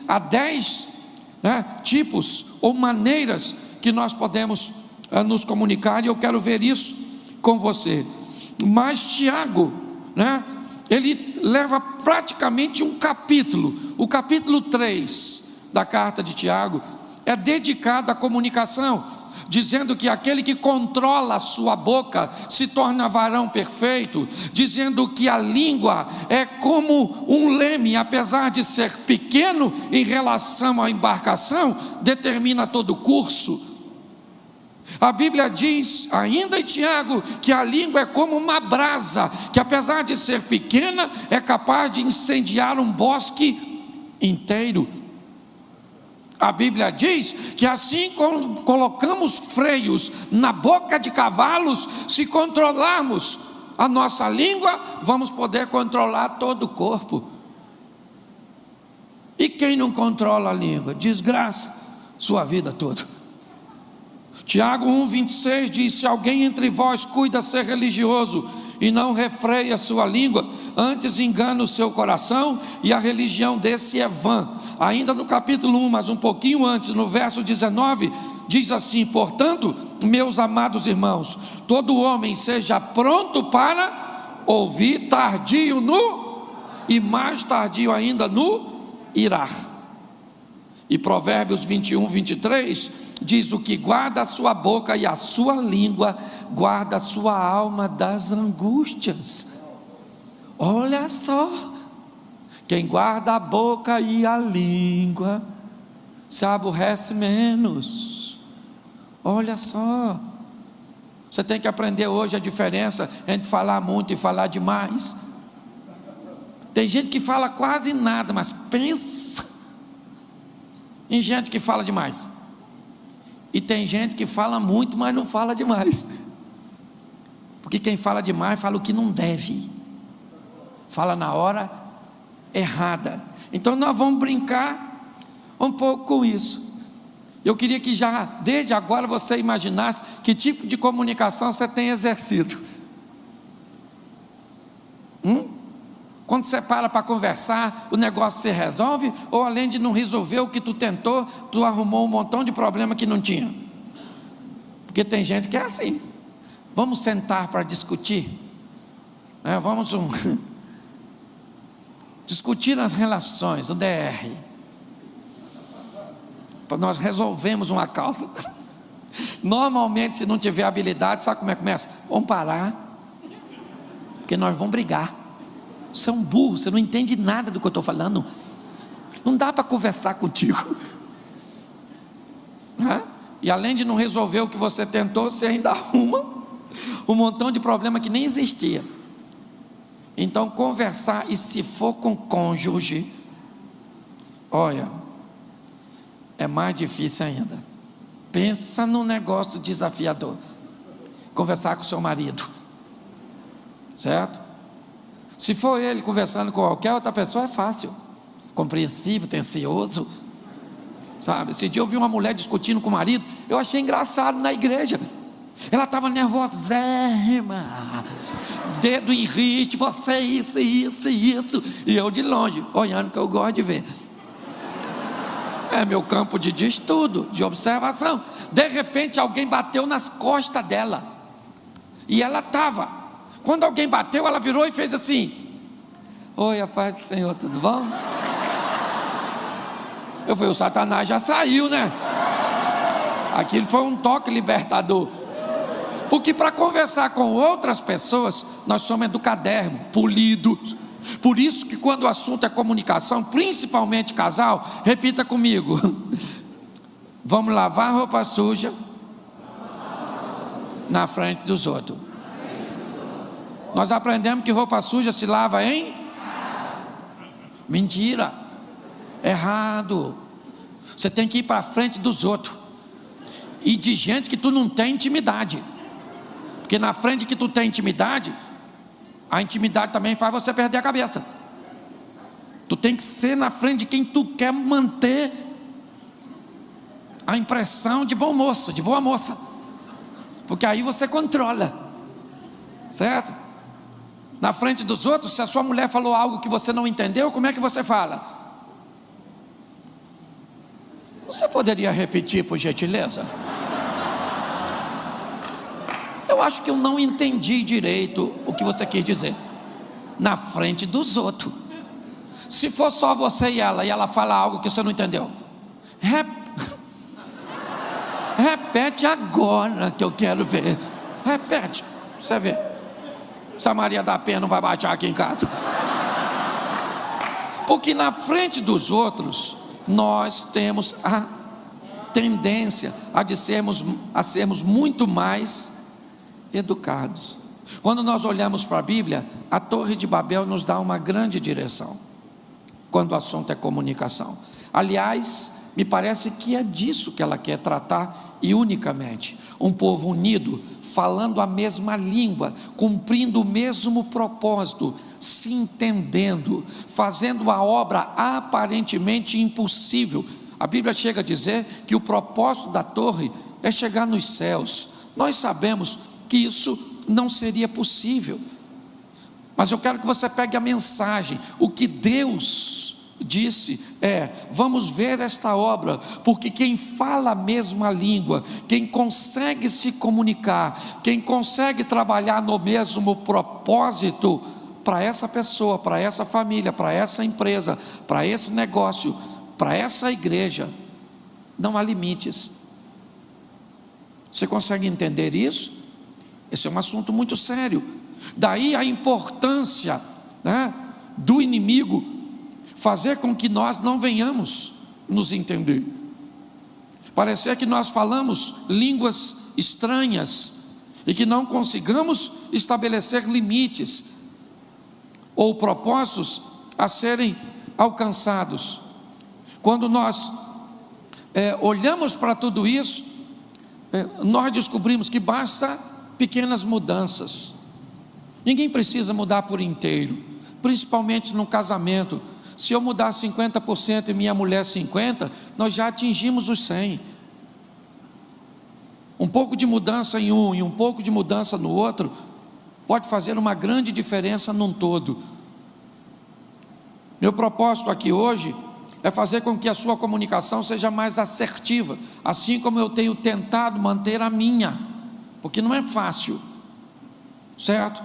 há 10 tipos ou maneiras que nós podemos nos comunicar, e eu quero ver isso com você. Mas Tiago, ele leva praticamente um capítulo. O capítulo 3 da carta de Tiago é dedicado à comunicação, dizendo que aquele que controla a sua boca se torna varão perfeito, dizendo que a língua é como um leme, apesar de ser pequeno em relação à embarcação, determina todo o curso. A Bíblia diz, ainda em Tiago, que a língua é como uma brasa, que apesar de ser pequena, é capaz de incendiar um bosque inteiro. A Bíblia diz que assim como colocamos freios na boca de cavalos, se controlarmos a nossa língua, vamos poder controlar todo o corpo. E quem não controla a língua? Desgraça sua vida toda. Tiago 1,26 diz: se alguém entre vós cuida ser religioso e não refreia a sua língua, antes engana o seu coração, e a religião desse é vã. Ainda no capítulo 1, mas um pouquinho antes, no verso 19, diz assim: portanto, meus amados irmãos, todo homem seja pronto para ouvir, tardio no, e mais tardio ainda no irar. E Provérbios 21:23 diz: o que guarda a sua boca e a sua língua, guarda a sua alma das angústias. Olha só, quem guarda a boca e a língua se aborrece menos. Olha só, você tem que aprender hoje a diferença entre falar muito e falar demais. Tem gente que fala quase nada, mas pensa em gente que fala demais. E tem gente que fala muito, mas não fala demais. Porque quem fala demais fala o que não deve, fala na hora errada. Então nós vamos brincar um pouco com isso. Eu queria que já desde agora você imaginasse que tipo de comunicação você tem exercido. Quando você para conversar, o negócio se resolve? Ou além de não resolver o que tu tentou, tu arrumou um montão de problema que não tinha? Porque tem gente que é assim. Vamos sentar para discutir, vamos discutir as relações, o DR, para nós resolvermos uma causa. Normalmente, se não tiver habilidade, sabe como é que começa? Vamos parar, porque nós vamos brigar. Você é um burro, você não entende nada do que eu estou falando. Não dá para conversar contigo. E além de não resolver o que você tentou, você ainda arruma um montão de problema que nem existia. Então conversar, e se for com cônjuge, olha, é mais difícil ainda. Pensa num negócio desafiador. Conversar com seu marido, certo? Se for ele conversando com qualquer outra pessoa, é fácil, compreensível, atencioso, sabe? Esse dia eu vi uma mulher discutindo com o marido, eu achei engraçado na igreja. Ela estava nervosérrima, dedo em riste, você isso, e eu de longe, olhando, que eu gosto de ver. É meu campo de estudo, de observação. De repente alguém bateu nas costas dela, e ela estava. Quando alguém bateu, ela virou e fez assim: oi, a paz do Senhor, tudo bom? Eu falei: o Satanás já saiu, né? Aquilo foi um toque libertador. Porque para conversar com outras pessoas, nós somos educadérrimos, polidos. Por isso que quando o assunto é comunicação, principalmente casal, repita comigo: vamos lavar roupa suja na frente dos outros. Nós aprendemos que roupa suja se lava em? Mentira, errado. Você tem que ir para a frente dos outros, e de gente que tu não tem intimidade. Porque na frente que tu tem intimidade, a intimidade também faz você perder a cabeça. Tu tem que ser na frente de quem tu quer manter a impressão de bom moço, de boa moça, porque aí você controla, certo? Na frente dos outros, se a sua mulher falou algo que você não entendeu, como é que você fala? Você poderia repetir, por gentileza? Eu acho que eu não entendi direito o que você quis dizer. Na frente dos outros. Se for só você e ela fala algo que você não entendeu, repete agora que eu quero ver. Repete, você vê. Se a Maria da Penha não vai baixar aqui em casa. Porque na frente dos outros, nós temos a tendência a sermos muito mais educados. Quando nós olhamos para a Bíblia, a Torre de Babel nos dá uma grande direção, quando o assunto é comunicação. Aliás, me parece que é disso que ela quer tratar, e unicamente. Um povo unido, falando a mesma língua, cumprindo o mesmo propósito, se entendendo, fazendo a obra aparentemente impossível. A Bíblia chega a dizer que o propósito da torre é chegar nos céus. Nós sabemos que isso não seria possível, mas eu quero que você pegue a mensagem. O que Deus disse vamos ver esta obra, porque quem fala a mesma língua, quem consegue se comunicar, quem consegue trabalhar no mesmo propósito, para essa pessoa, para essa família, para essa empresa, para esse negócio, para essa igreja, não há limites. Você consegue entender isso? Esse é um assunto muito sério. Daí a importância, do inimigo fazer com que nós não venhamos nos entender. Parecer que nós falamos línguas estranhas e que não consigamos estabelecer limites ou propósitos a serem alcançados. Quando nós olhamos para tudo isso, nós descobrimos que basta pequenas mudanças. Ninguém precisa mudar por inteiro, principalmente no casamento. Se eu mudar 50% e minha mulher 50%, nós já atingimos os 100%. Um pouco de mudança em um e um pouco de mudança no outro pode fazer uma grande diferença num todo. Meu propósito aqui hoje é fazer com que a sua comunicação seja mais assertiva, assim como eu tenho tentado manter a minha, porque não é fácil, certo?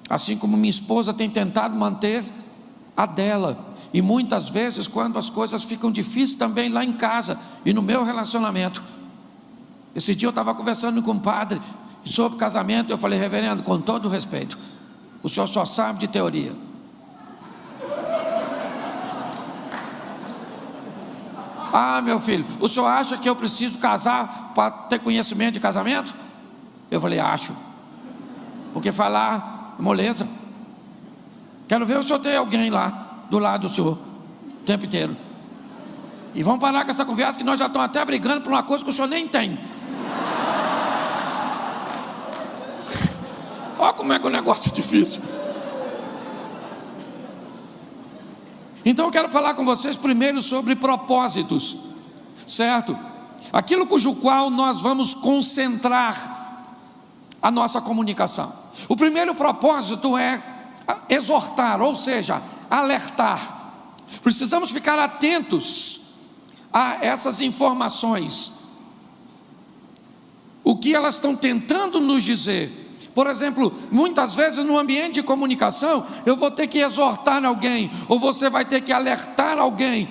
Assim como minha esposa tem tentado manter a dela, e muitas vezes quando as coisas ficam difíceis também lá em casa e no meu relacionamento. Esse dia eu estava conversando com um padre sobre casamento. Eu falei: reverendo, com todo respeito, o senhor só sabe de teoria. Ah, meu filho, o senhor acha que eu preciso casar para ter conhecimento de casamento? Eu falei: acho, porque falar moleza. Quero ver o senhor ter alguém lá do lado do senhor o tempo inteiro. E vamos parar com essa conversa, que nós já estamos até brigando por uma coisa que o senhor nem tem. Olha como é que o negócio é difícil. Então eu quero falar com vocês primeiro sobre propósitos, certo? Aquilo cujo qual nós vamos concentrar a nossa comunicação. O primeiro propósito é exortar, ou seja, alertar. Precisamos ficar atentos a essas informações, o que elas estão tentando nos dizer. Por exemplo, muitas vezes no ambiente de comunicação, eu vou ter que exortar alguém, ou você vai ter que alertar alguém.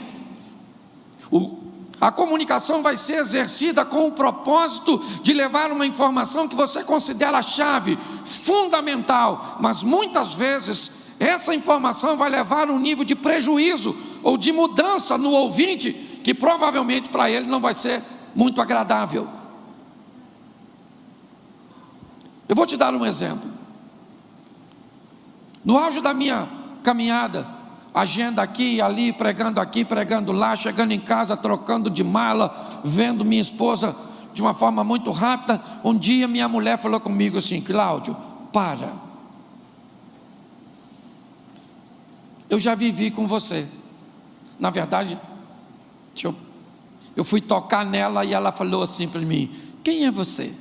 A comunicação vai ser exercida com o propósito de levar uma informação que você considera chave, fundamental, mas muitas vezes essa informação vai levar um nível de prejuízo ou de mudança no ouvinte, que provavelmente para ele não vai ser muito agradável. Eu vou te dar um exemplo. No auge da minha caminhada, agenda aqui e ali, pregando lá, chegando em casa, trocando de mala, vendo minha esposa de uma forma muito rápida, um dia minha mulher falou comigo assim: Cláudio, para. Eu já vivi com você. Na verdade, eu fui tocar nela e ela falou assim para mim: quem é você?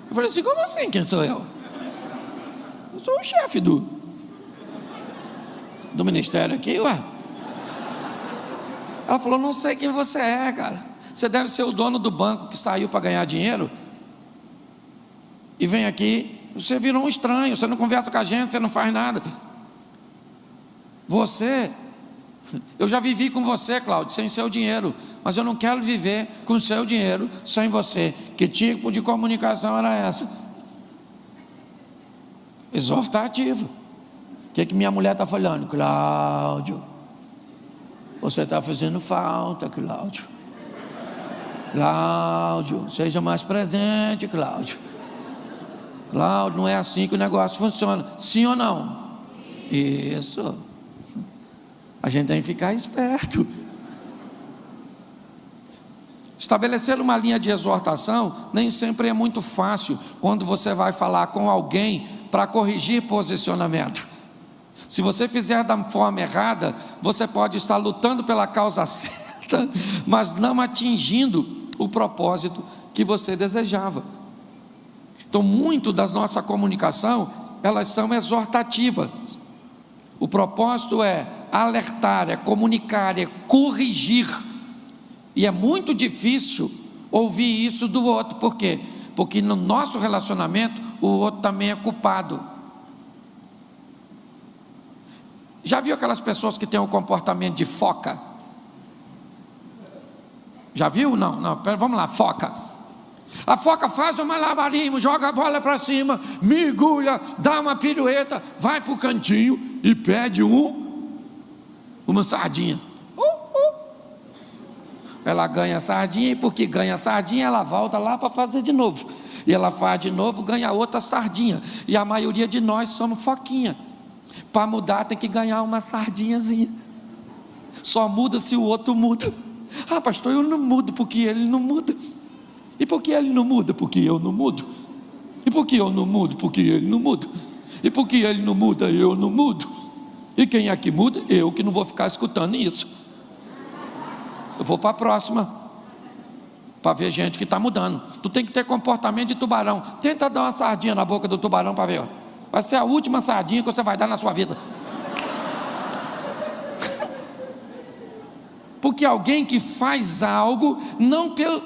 Eu falei assim: como assim, quem sou eu? Eu sou o chefe do ministério aqui, ué. Ela falou: não sei quem você é, cara. Você deve ser o dono do banco que saiu para ganhar dinheiro e vem aqui. Você virou um estranho, você não conversa com a gente, você não faz nada. Eu já vivi com você, Cláudio, sem seu dinheiro, mas eu não quero viver com seu dinheiro sem você. Que tipo de comunicação era essa? Exortativo. O que minha mulher está falando? Cláudio, você está fazendo falta, Cláudio. Cláudio, seja mais presente, Cláudio. Cláudio, não é assim que o negócio funciona. Sim ou não? Isso. A gente tem que ficar esperto. Estabelecer uma linha de exortação nem sempre é muito fácil quando você vai falar com alguém para corrigir posicionamento. Se você fizer da forma errada, você pode estar lutando pela causa certa, mas não atingindo o propósito que você desejava. Então, muito da nossa comunicação, elas são exortativas. O propósito é alertar, é comunicar, é corrigir. E é muito difícil ouvir isso do outro. Por quê? Porque no nosso relacionamento, o outro também é culpado. Já viu aquelas pessoas que têm um comportamento de foca? Já viu? Não, vamos lá, foca. A foca faz um malabarismo, joga a bola para cima, mergulha, dá uma pirueta, vai para o cantinho e pede uma sardinha. Ela ganha a sardinha, e porque ganha a sardinha, ela volta lá para fazer de novo. E ela faz de novo, ganha outra sardinha. E a maioria de nós somos foquinha. Para mudar tem que ganhar uma sardinhazinha. Só muda se o outro muda. Ah, pastor, eu não mudo porque ele não muda. E por que ele não muda? Porque eu não mudo. E por que eu não mudo? Porque ele não muda. E por que ele não muda? Eu não mudo. E quem é que muda? Eu, que não vou ficar escutando isso. Eu vou para a próxima, para ver gente que está mudando. Tu tem que ter comportamento de tubarão. Tenta dar uma sardinha na boca do tubarão para ver, ó. Vai ser a última sardinha que você vai dar na sua vida. Porque alguém que faz algo, não pelo,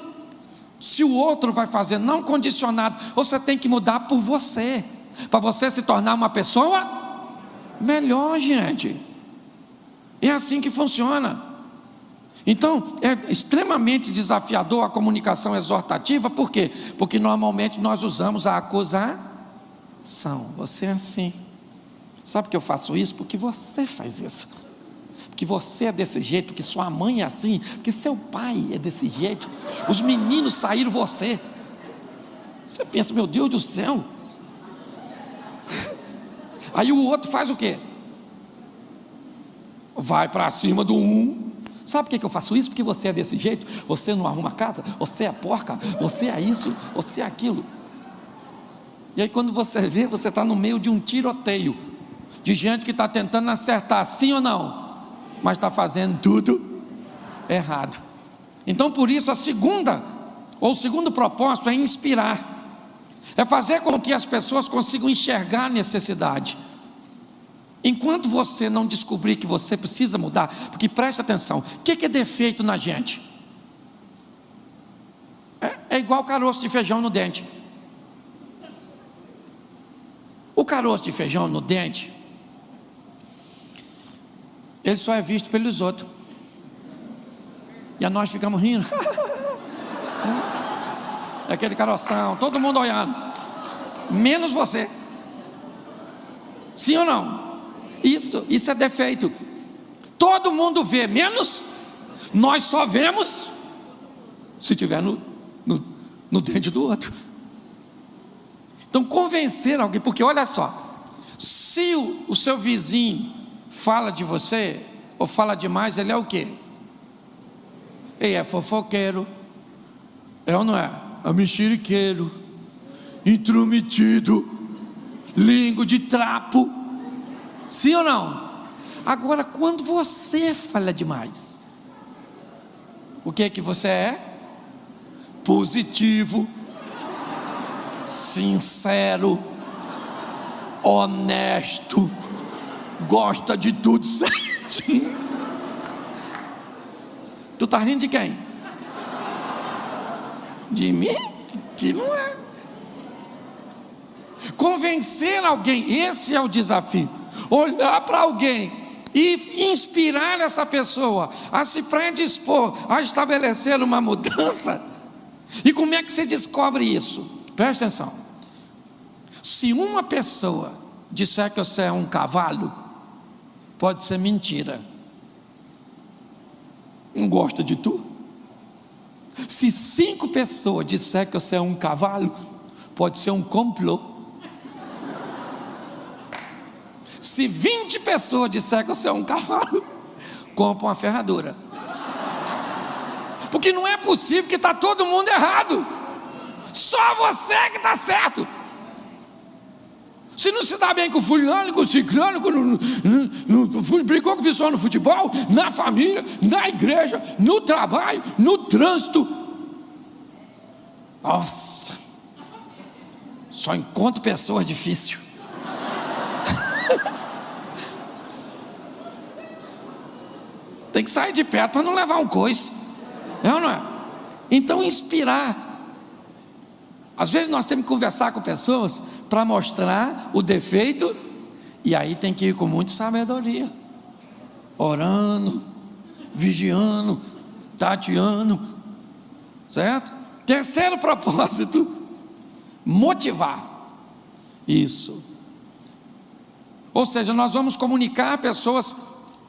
se o outro vai fazer, não condicionado. Você tem que mudar por você, para você se tornar uma pessoa melhor, gente. É assim que funciona. Então, é extremamente desafiador a comunicação exortativa. Por quê? Porque normalmente nós usamos a acusação. Você é assim. Sabe que eu faço isso? Porque você faz isso. Porque você é desse jeito, porque sua mãe é assim, porque seu pai é desse jeito. Os meninos saíram você. Você pensa, meu Deus do céu. Aí o outro faz o quê? Vai para cima do Sabe por que eu faço isso? Porque você é desse jeito, você não arruma casa, você é porca, você é isso, você é aquilo. E aí quando você vê, você está no meio de um tiroteio, de gente que está tentando acertar, sim ou não, mas está fazendo tudo errado. Então por isso o segundo propósito é inspirar, é fazer com que as pessoas consigam enxergar a necessidade. Enquanto você não descobrir que você precisa mudar, porque preste atenção, o que é defeito na gente? É igual caroço de feijão no dente. O caroço de feijão no dente, ele só é visto pelos outros. E nós ficamos rindo. É aquele caroção, todo mundo olhando, menos você. Sim ou não? Isso é defeito. Todo mundo vê, menos nós só vemos se tiver no dente do outro. Então convencer alguém, porque olha só, se o seu vizinho fala de você, ou fala demais, ele é o quê? Ele é fofoqueiro, é ou não é? É mexeriqueiro, intrometido, língua de trapo. Sim ou não? Agora, quando você fala demais, o que é que você é? Positivo, sincero, honesto, gosta de tudo certinho. está rindo de quem? De mim? Que não é. Convencer alguém, esse é o desafio. Olhar para alguém e inspirar essa pessoa a se predispor a estabelecer uma mudança. E como é que você descobre isso? Presta atenção. Se uma pessoa disser que você é um cavalo, pode ser mentira. Não gosta de tu? Se 5 pessoas disser que você é um cavalo, pode ser um complô. Se 20 pessoas disser que você é um cavalo, compra uma ferradura. Porque não é possível que está todo mundo errado. Só você que está certo. Se não se dá bem com o fulano, com o ciclano, brigou com o pessoal no futebol, na família, na igreja, no trabalho, no trânsito. Nossa, só encontro pessoas difíceis. Tem que sair de perto para não levar um coice. É ou não é? Então, inspirar. Às vezes nós temos que conversar com pessoas para mostrar o defeito, e aí tem que ir com muita sabedoria, orando, vigiando, tateando, certo? Terceiro propósito, motivar. Isso. Ou seja, nós vamos comunicar a pessoas,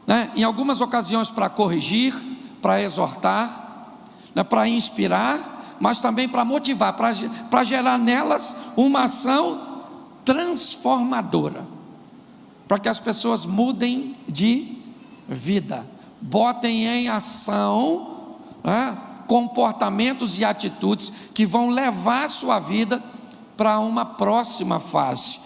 né, em algumas ocasiões para corrigir, para exortar, né, para inspirar, mas também para motivar, para gerar nelas uma ação transformadora, para que as pessoas mudem de vida, botem em ação, né, comportamentos e atitudes que vão levar a sua vida para uma próxima fase.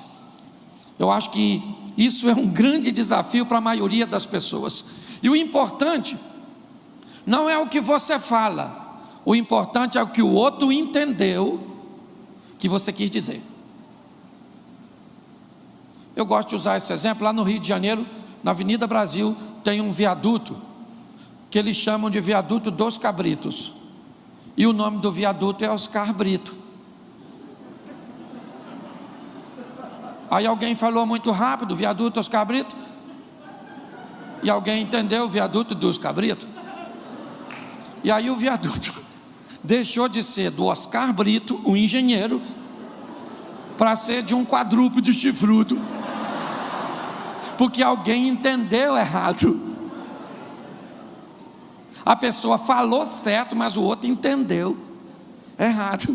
Eu acho que isso é um grande desafio para a maioria das pessoas. E o importante não é o que você fala, o importante é o que o outro entendeu que você quis dizer. Eu gosto de usar esse exemplo. Lá no Rio de Janeiro, na Avenida Brasil, tem um viaduto que eles chamam de viaduto dos Cabritos, e o nome do viaduto é Oscar Brito. Aí alguém falou muito rápido, viaduto Oscar Brito, e alguém entendeu o viaduto dos Cabritos, e aí o viaduto deixou de ser do Oscar Brito, o engenheiro, para ser de um quadrúpede chifrudo, porque alguém entendeu errado. A pessoa falou certo, mas o outro entendeu errado.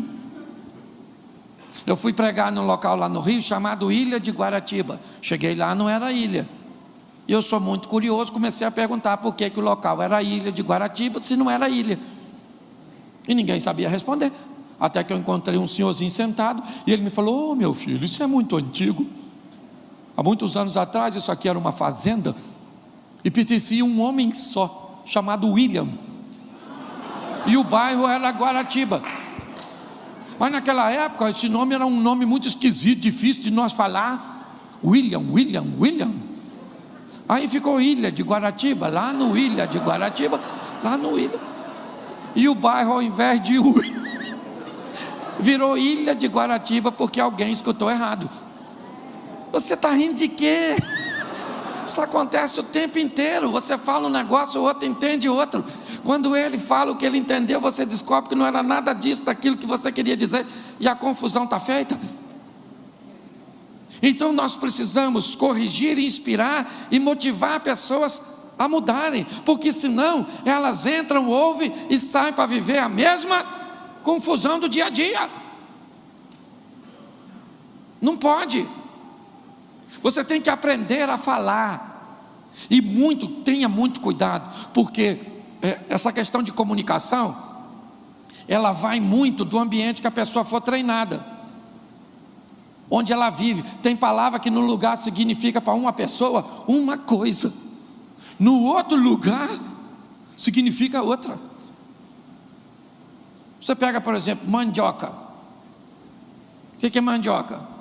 Eu fui pregar num local lá no Rio chamado Ilha de Guaratiba. Cheguei lá, não era ilha. E eu sou muito curioso, comecei a perguntar por que o local era Ilha de Guaratiba, se não era ilha. E ninguém sabia responder. Até que eu encontrei um senhorzinho sentado, e ele me falou: "Ô, meu filho, isso é muito antigo. Há muitos anos atrás, isso aqui era uma fazenda, e pertencia a um homem só, chamado William. E o bairro era Guaratiba. Mas naquela época, esse nome era um nome muito esquisito, difícil de nós falar. William. Aí ficou Ilha de Guaratiba, lá no Ilha de Guaratiba, lá no Ilha. E o bairro, ao invés de virou Ilha de Guaratiba, porque alguém escutou errado. Você está rindo de quê? Isso acontece o tempo inteiro. Você fala um negócio, o outro entende outro. Quando ele fala o que ele entendeu, você descobre que não era nada disso, daquilo que você queria dizer, e a confusão está feita. Então nós precisamos corrigir, inspirar e motivar pessoas a mudarem, porque senão elas entram, ouvem e saem para viver a mesma confusão do dia a dia. Não pode. Você tem que aprender a falar, e tenha muito cuidado, porque essa questão de comunicação, ela vai muito do ambiente que a pessoa for treinada, onde ela vive. Tem palavra que no lugar significa para uma pessoa uma coisa, no outro lugar significa outra. Você pega, por exemplo, mandioca. O que é mandioca?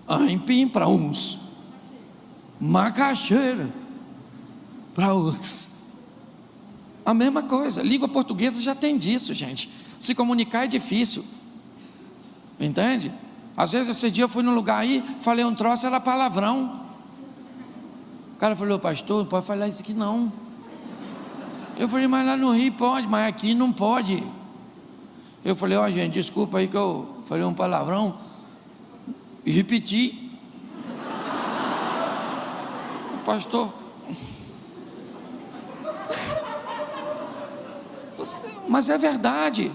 Aipim para uns, macaxeira para outros. A mesma coisa, língua portuguesa já tem disso, gente. Se comunicar é difícil, entende? Às vezes, esse dia eu fui num lugar aí, falei um troço, era palavrão. O cara falou: pastor, não pode falar isso aqui não. Eu falei: mas lá no Rio pode, mas aqui não pode. Eu falei: ó, gente, desculpa aí que eu falei um palavrão e repeti. O pastor: mas é verdade.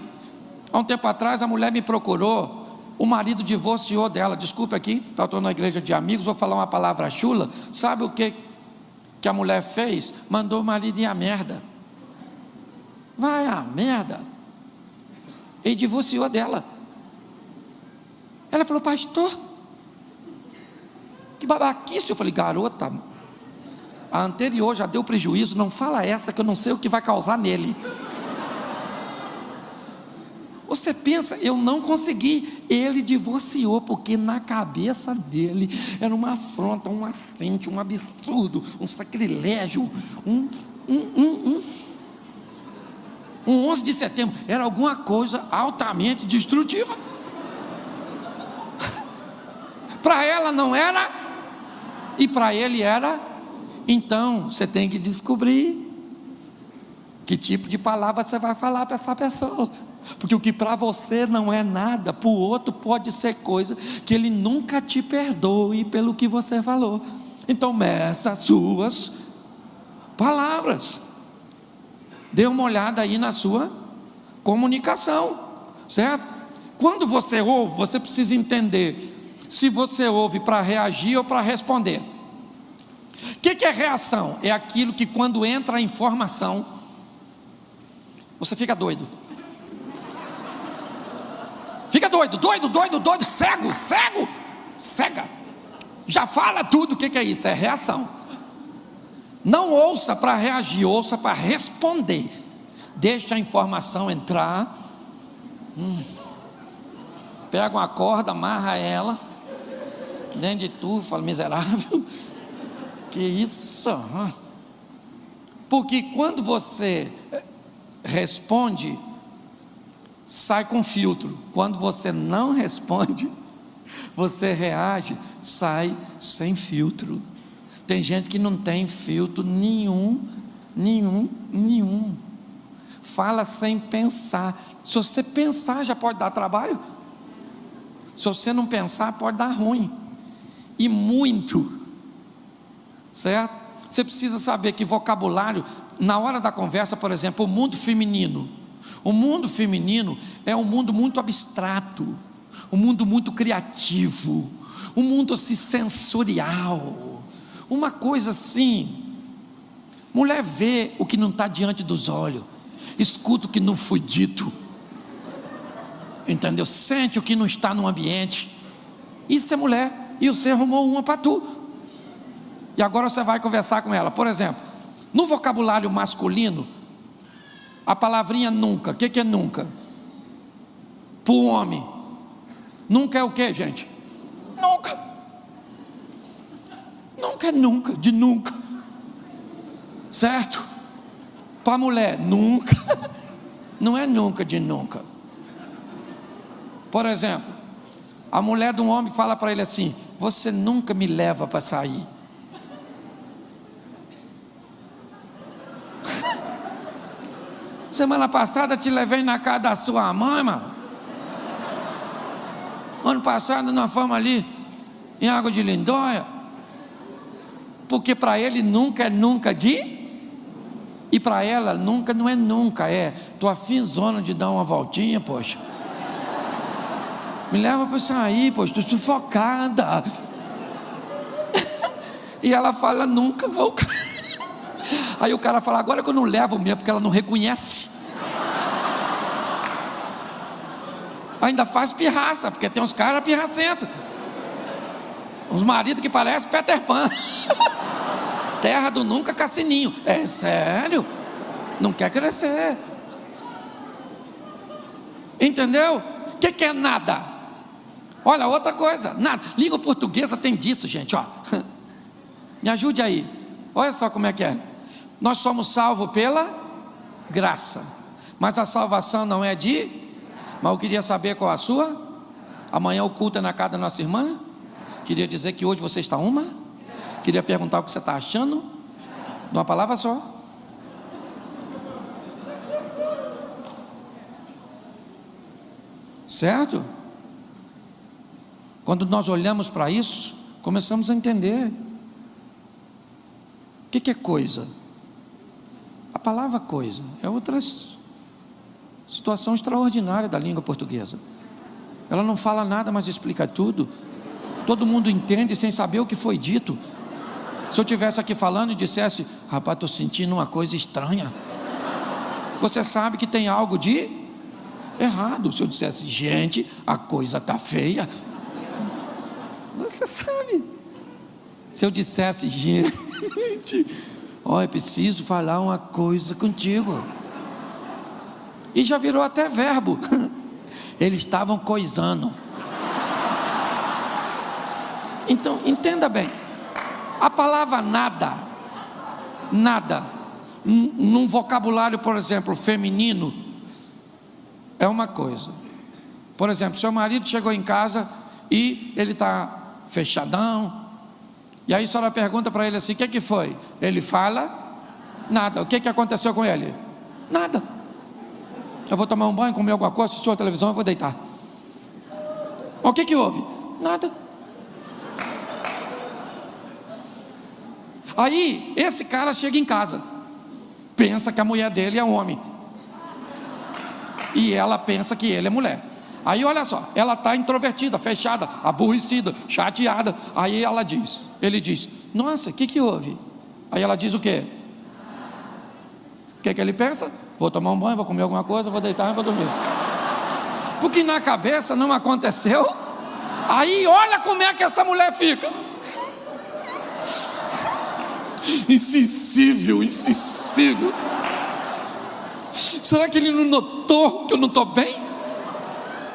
Há um tempo atrás a mulher me procurou, o marido divorciou dela. Desculpa aqui, estou na igreja de amigos, vou falar uma palavra chula. Sabe o que a mulher fez? Mandou o marido ir à merda. Vai à merda. E divorciou dela. Ela falou: pastor, que babaquice. Eu falei: garota, a anterior já deu prejuízo, não fala essa que eu não sei o que vai causar nele. Você pensa, eu não consegui. Ele divorciou, porque na cabeça dele era uma afronta, um assente, um absurdo, um sacrilégio, um 11 de setembro, era alguma coisa altamente destrutiva. Para ela não era, e para ele era. Então, você tem que descobrir que tipo de palavra você vai falar para essa pessoa. Porque o que para você não é nada, para o outro pode ser coisa que ele nunca te perdoe pelo que você falou. Então meça as suas palavras. Dê uma olhada aí na sua comunicação, certo? Quando você ouve, você precisa entender se você ouve para reagir ou para responder. O que é reação? É aquilo que quando entra a informação, você fica doido. Fica doido, cega. Já fala tudo. O que é isso? É reação. Não ouça para reagir, ouça para responder. Deixa a informação entrar. Pega uma corda, amarra ela dentro de tu, fala: miserável. Que isso? Porque quando você responde, sai com filtro. Quando você não responde, você reage, sai sem filtro. Tem gente que não tem filtro nenhum. Fala sem pensar. Se você pensar, já pode dar trabalho. Se você não pensar, pode dar ruim. E muito. Certo? Você precisa saber que vocabulário, na hora da conversa, por exemplo, o mundo feminino é um mundo muito abstrato, um mundo muito criativo, um mundo assim sensorial, uma coisa assim. Mulher vê o que não está diante dos olhos, escuta o que não foi dito, entendeu? Sente o que não está no ambiente. Isso é mulher, e você arrumou uma para tu. E agora você vai conversar com ela. Por exemplo, no vocabulário masculino, a palavrinha nunca. O que é nunca? Para o homem, nunca é o que, gente? Nunca. Nunca é nunca, de nunca. Certo? Para a mulher, nunca. Não é nunca de nunca. Por exemplo, a mulher de um homem fala para ele assim: você nunca me leva para sair. Semana passada te levei na casa da sua mãe, mano. Ano passado nós fomos ali em Água de Lindóia. Porque para ele nunca é nunca de, e para ela nunca não é nunca, é: tô afinzona de dar uma voltinha, poxa. Me leva para sair, poxa, tô sufocada. E ela fala: nunca. Aí o cara fala: agora que eu não levo mesmo, porque ela não reconhece. Ainda faz pirraça, porque tem uns caras pirracentos, uns maridos que parecem Peter Pan. Terra do nunca, Cassininho. É sério? Não quer crescer. Entendeu? O que é nada? Olha, outra coisa, nada. Língua portuguesa tem disso, gente, ó. Me ajude aí. Olha só como é que é. Nós somos salvos pela graça. Mas a salvação não é de? Mas eu queria saber qual a sua? Amanhã o culto é na casa da nossa irmã? Queria dizer que hoje você está uma? Queria perguntar o que você está achando? De uma palavra só. Certo? Quando nós olhamos para isso, começamos a entender. O que é coisa? A palavra coisa é outra situação extraordinária da língua portuguesa. Ela não fala nada, mas explica tudo. Todo mundo entende sem saber o que foi dito. Se eu estivesse aqui falando e dissesse: rapaz, estou sentindo uma coisa estranha, você sabe que tem algo de errado. Se eu dissesse: gente, a coisa está feia, você sabe. Se eu dissesse: gente, eu preciso falar uma coisa contigo, e já virou até verbo. Eles estavam coisando. Então, entenda bem, a palavra nada, num vocabulário, por exemplo, feminino, é uma coisa. Por exemplo, seu marido chegou em casa e ele está fechadão, e aí a senhora pergunta para ele assim: o que foi? Ele fala nada. O que aconteceu com ele? Nada. Eu vou tomar um banho, comer alguma coisa, assistir a televisão, eu vou deitar. O que houve? Nada. Aí esse cara chega em casa, pensa que a mulher dele é um homem, e ela pensa que ele é mulher. Aí olha só, ela está introvertida, fechada, aborrecida, chateada. Aí ele diz: nossa, o que houve? Aí ela diz o quê? O que ele pensa? Vou tomar um banho, vou comer alguma coisa, vou deitar e vou dormir. Porque na cabeça não aconteceu. Aí olha como é que essa mulher fica. Insensível. Será que ele não notou que eu não estou bem?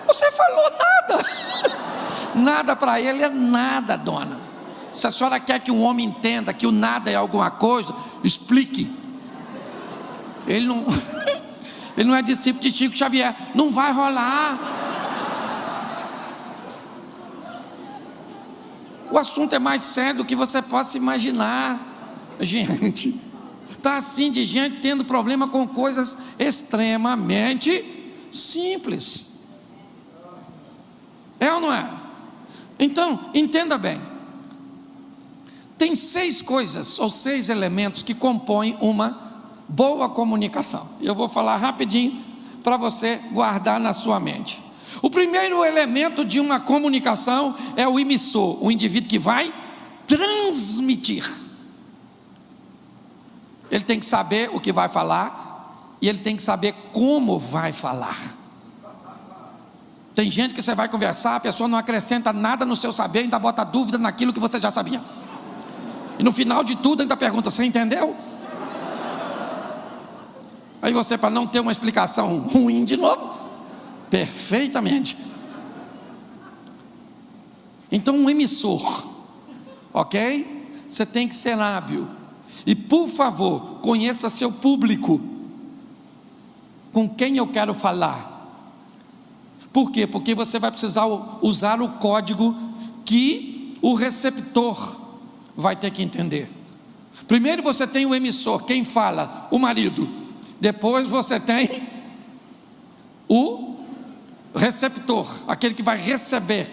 Você falou nada. Nada para ele é nada, dona. Se a senhora quer que um homem entenda que o nada é alguma coisa, explique. Ele não é discípulo de Chico Xavier. Não vai rolar. O assunto é mais sério do que você possa imaginar. Gente, está assim de gente tendo problema com coisas extremamente simples. É ou não é? Então, entenda bem. Tem 6 coisas ou 6 elementos que compõem uma boa comunicação. Eu vou falar rapidinho para você guardar na sua mente. O primeiro elemento de uma comunicação é o emissor, o indivíduo que vai transmitir. Ele tem que saber o que vai falar e ele tem que saber como vai falar. Tem gente que você vai conversar, a pessoa não acrescenta nada no seu saber, ainda bota dúvida naquilo que você já sabia. E no final de tudo ainda pergunta: você entendeu? Aí você, para não ter uma explicação ruim de novo, perfeitamente. Então, um emissor, ok? Você tem que ser hábil. E por favor, conheça seu público. Com quem eu quero falar? Por quê? Porque você vai precisar usar o código que o receptor vai ter que entender. Primeiro você tem o emissor, quem fala? O marido. Depois você tem o receptor, aquele que vai receber,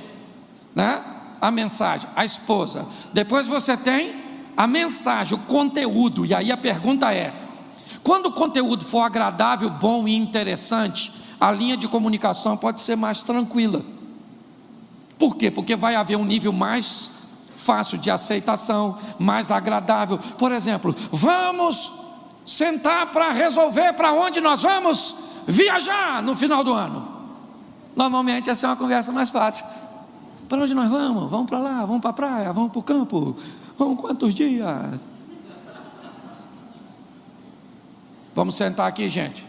né, a mensagem, a esposa. Depois você tem a mensagem, o conteúdo. E aí a pergunta é: quando o conteúdo for agradável, bom e interessante, a linha de comunicação pode ser mais tranquila. Por quê? Porque vai haver um nível mais fácil de aceitação, mais agradável. Por exemplo, vamos sentar para resolver para onde nós vamos viajar no final do ano. Normalmente essa é uma conversa mais fácil. Para onde nós vamos? Vamos para lá, vamos para a praia, vamos para o campo. Vamos quantos dias? Vamos sentar aqui, gente,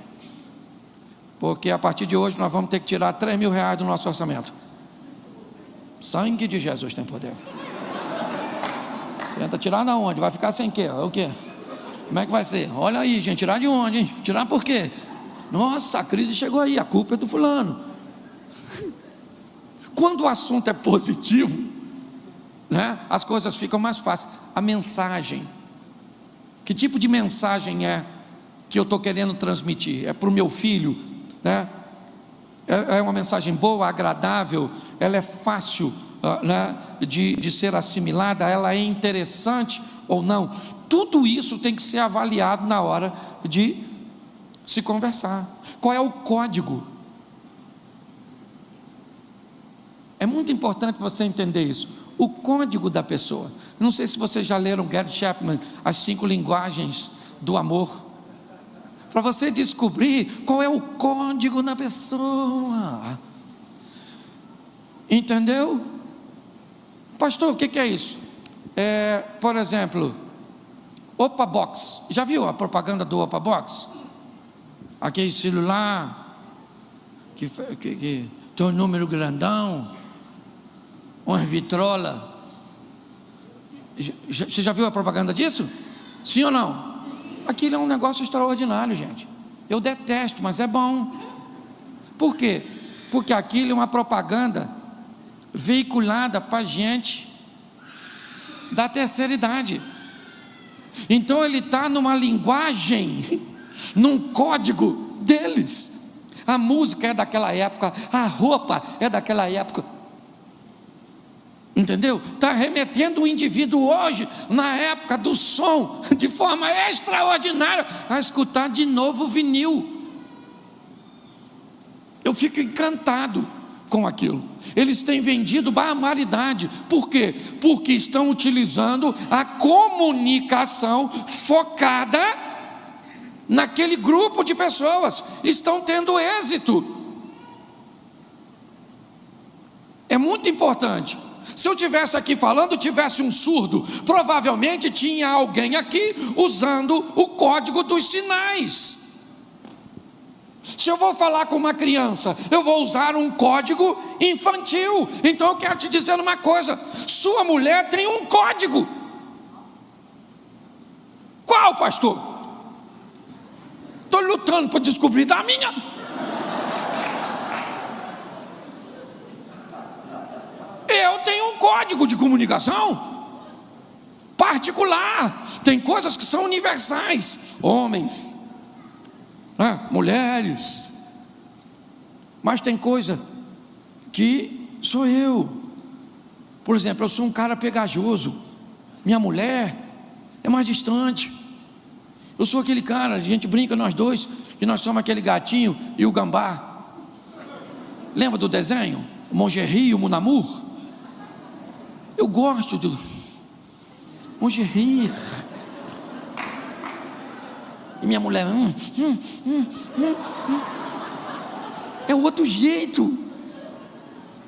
porque a partir de hoje nós vamos ter que tirar R$3.000 do nosso orçamento. Sangue de Jesus tem poder. Senta, tirar na onde? Vai ficar sem quê? O quê? Como é que vai ser? Olha aí, gente, tirar de onde, hein? Tirar por quê? Nossa, a crise chegou aí, a culpa é do fulano. Quando o assunto é positivo, né, as coisas ficam mais fáceis. A mensagem, que tipo de mensagem é que eu estou querendo transmitir? É para o meu filho, né? É uma mensagem boa, agradável, ela é fácil, né, de ser assimilada, ela é interessante ou não? Tudo isso tem que ser avaliado na hora de se conversar. Qual é o código? É muito importante você entender isso. O código da pessoa. Não sei se vocês já leram Gary Chapman, As 5 Linguagens do Amor. Para você descobrir qual é o código da pessoa. Entendeu? Pastor, o que é isso? Por exemplo, Opa Box. Já viu a propaganda do Opa Box? Aquele celular que tem um número grandão, uma vitrola. Você já viu a propaganda disso? Sim ou não? Aquilo é um negócio extraordinário, gente. Eu detesto, mas é bom. Por quê? Porque aquilo é uma propaganda veiculada para gente da terceira idade. Então ele está numa linguagem, num código deles. A música é daquela época, a roupa é daquela época. Entendeu? Está remetendo o indivíduo hoje, na época do som, de forma extraordinária, a escutar de novo o vinil. Eu fico encantado com aquilo. Eles têm vendido barbaridade. Por quê? Porque estão utilizando a comunicação focada naquele grupo de pessoas. Estão tendo êxito. É muito importante. Se eu tivesse aqui falando, tivesse um surdo, provavelmente tinha alguém aqui usando o código dos sinais. Se eu vou falar com uma criança, eu vou usar um código infantil. Então eu quero te dizer uma coisa: sua mulher tem um código. Qual, pastor? Estou lutando para descobrir da minha. Eu tenho um código de comunicação particular. Tem coisas que são universais. Homens, mulheres. Mas tem coisa que sou eu. Por exemplo, eu sou um cara pegajoso. Minha mulher é mais distante. Eu sou aquele cara, a gente brinca nós dois, que nós somos aquele gatinho e o gambá. Lembra do desenho? O Mongerry e o Munamur? Eu gosto do Mongerry. E minha mulher é outro jeito.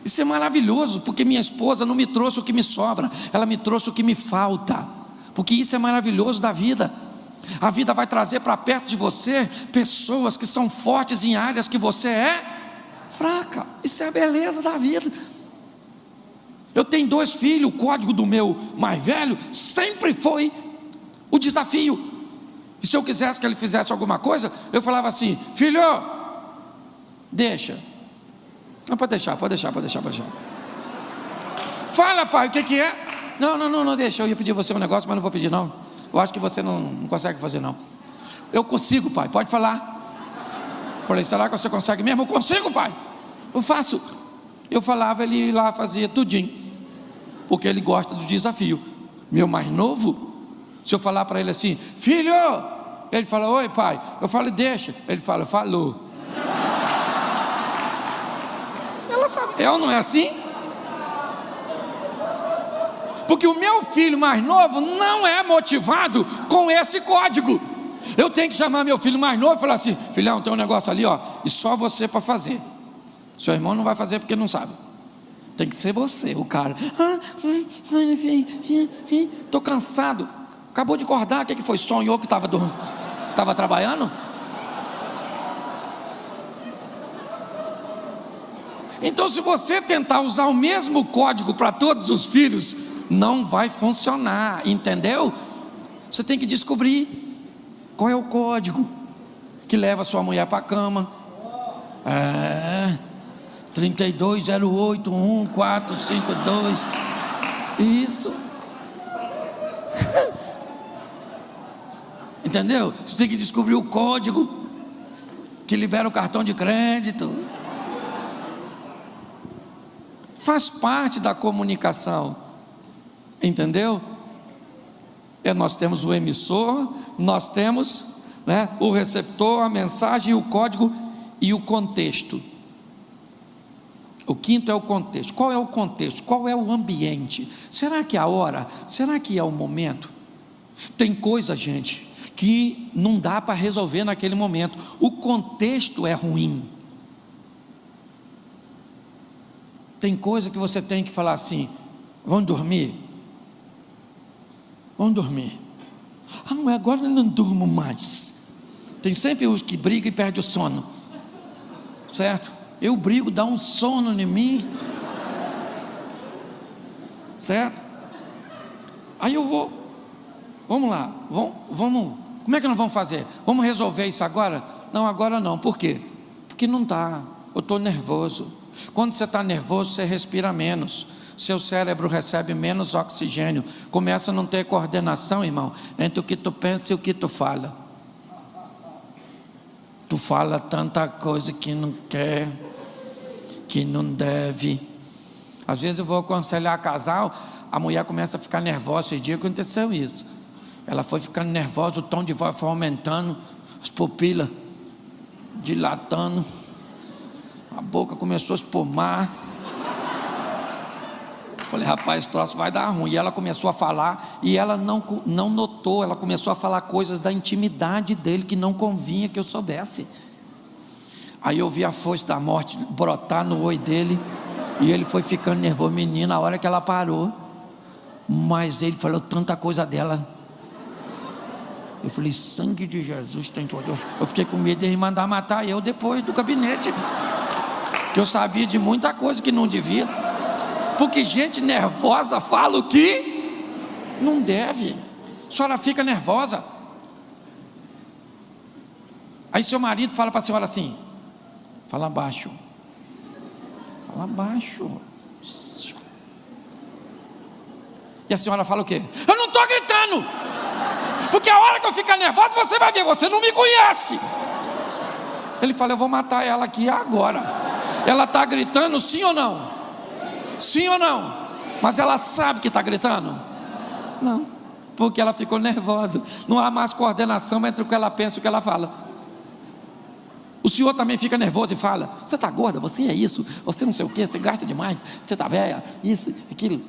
Isso é maravilhoso, porque minha esposa não me trouxe o que me sobra, ela me trouxe o que me falta. Porque isso é maravilhoso da vida. A vida vai trazer para perto de você pessoas que são fortes em áreas que você é fraca. Isso é a beleza da vida. Eu tenho 2 filhos, o código do meu mais velho sempre foi o desafio. E se eu quisesse que ele fizesse alguma coisa, eu falava assim: filho, deixa. Não, pode deixar. Fala, pai, o que é? Não, deixa. Eu ia pedir você um negócio, mas não vou pedir não. Eu acho que você não consegue fazer não. Eu consigo, pai, pode falar. Falei: será que você consegue mesmo? Eu consigo, pai. Eu faço. Eu falava, ele ia lá, fazia tudinho. Porque ele gosta do desafio. Meu mais novo, se eu falar para ele assim: filho, ele fala: oi, pai. Eu falo: deixa. Ele fala: falou. Ela sabe. Não é assim? Porque o meu filho mais novo não é motivado com esse código. Eu tenho que chamar meu filho mais novo e falar assim: filhão, tem um negócio ali, e só você para fazer. Seu irmão não vai fazer porque não sabe. Tem que ser você, o cara. Estou cansado. Acabou de acordar. O que foi? Sonhou que estava trabalhando? Então, se você tentar usar o mesmo código para todos os filhos, não vai funcionar, entendeu? Você tem que descobrir Qual é o código que leva sua mulher para a cama? 32081452. Isso. Entendeu? Você tem que descobrir o código que libera o cartão de crédito. Faz parte da comunicação. Entendeu? Nós temos o emissor, nós temos, né, o receptor, a mensagem, o código e o contexto. O quinto é o contexto. Qual é o contexto? Qual é o ambiente? Será que é a hora? Será que é o momento? Tem coisa, gente, que não dá para resolver naquele momento. O contexto é ruim. Tem coisa que você tem que falar assim: vamos dormir? Vamos dormir. Mas agora eu não durmo mais. Tem sempre os que brigam e perdem o sono, certo? Eu brigo, dá um sono em mim, certo? Aí eu vou, vamos lá, vamos, como é que nós vamos fazer? Vamos resolver isso agora? Não, agora não. Por quê? Porque não dá, eu estou nervoso. Quando você está nervoso, você respira menos, seu cérebro recebe menos oxigênio, começa a não ter coordenação, irmão, entre o que tu pensa e o que tu fala. Tu fala tanta coisa que não quer, que não deve. Às vezes eu vou aconselhar casal, a mulher começa a ficar nervosa. Esse dia aconteceu isso. Ela foi ficando nervosa, o tom de voz foi aumentando, as pupilas dilatando, a boca começou a espumar. Falei, rapaz, esse troço vai dar ruim. E ela começou a falar, e ela não notou, ela começou a falar coisas da intimidade dele que não convinha que eu soubesse. Aí eu vi a força da morte brotar no olho dele, e ele foi ficando nervoso. Menina, a hora que ela parou, mas ele falou tanta coisa dela. Eu falei, sangue de Jesus tem poder. Eu fiquei com medo de ele mandar matar eu depois do gabinete, que eu sabia de muita coisa que não devia. Porque gente nervosa fala o que não deve. A senhora fica nervosa. Aí seu marido fala para a senhora assim: fala baixo. Fala baixo. E a senhora fala o quê? Eu não estou gritando, porque a hora que eu ficar nervosa, você vai ver, você não me conhece. Ele fala, eu vou matar ela aqui agora. Ela está gritando, sim ou não? Sim ou não? Mas ela sabe que está gritando? Não, porque ela ficou nervosa. Não há mais coordenação entre o que ela pensa e o que ela fala. O senhor também fica nervoso e fala, você está gorda, você é isso, você não sei o que, você gasta demais, você está velha, isso, aquilo.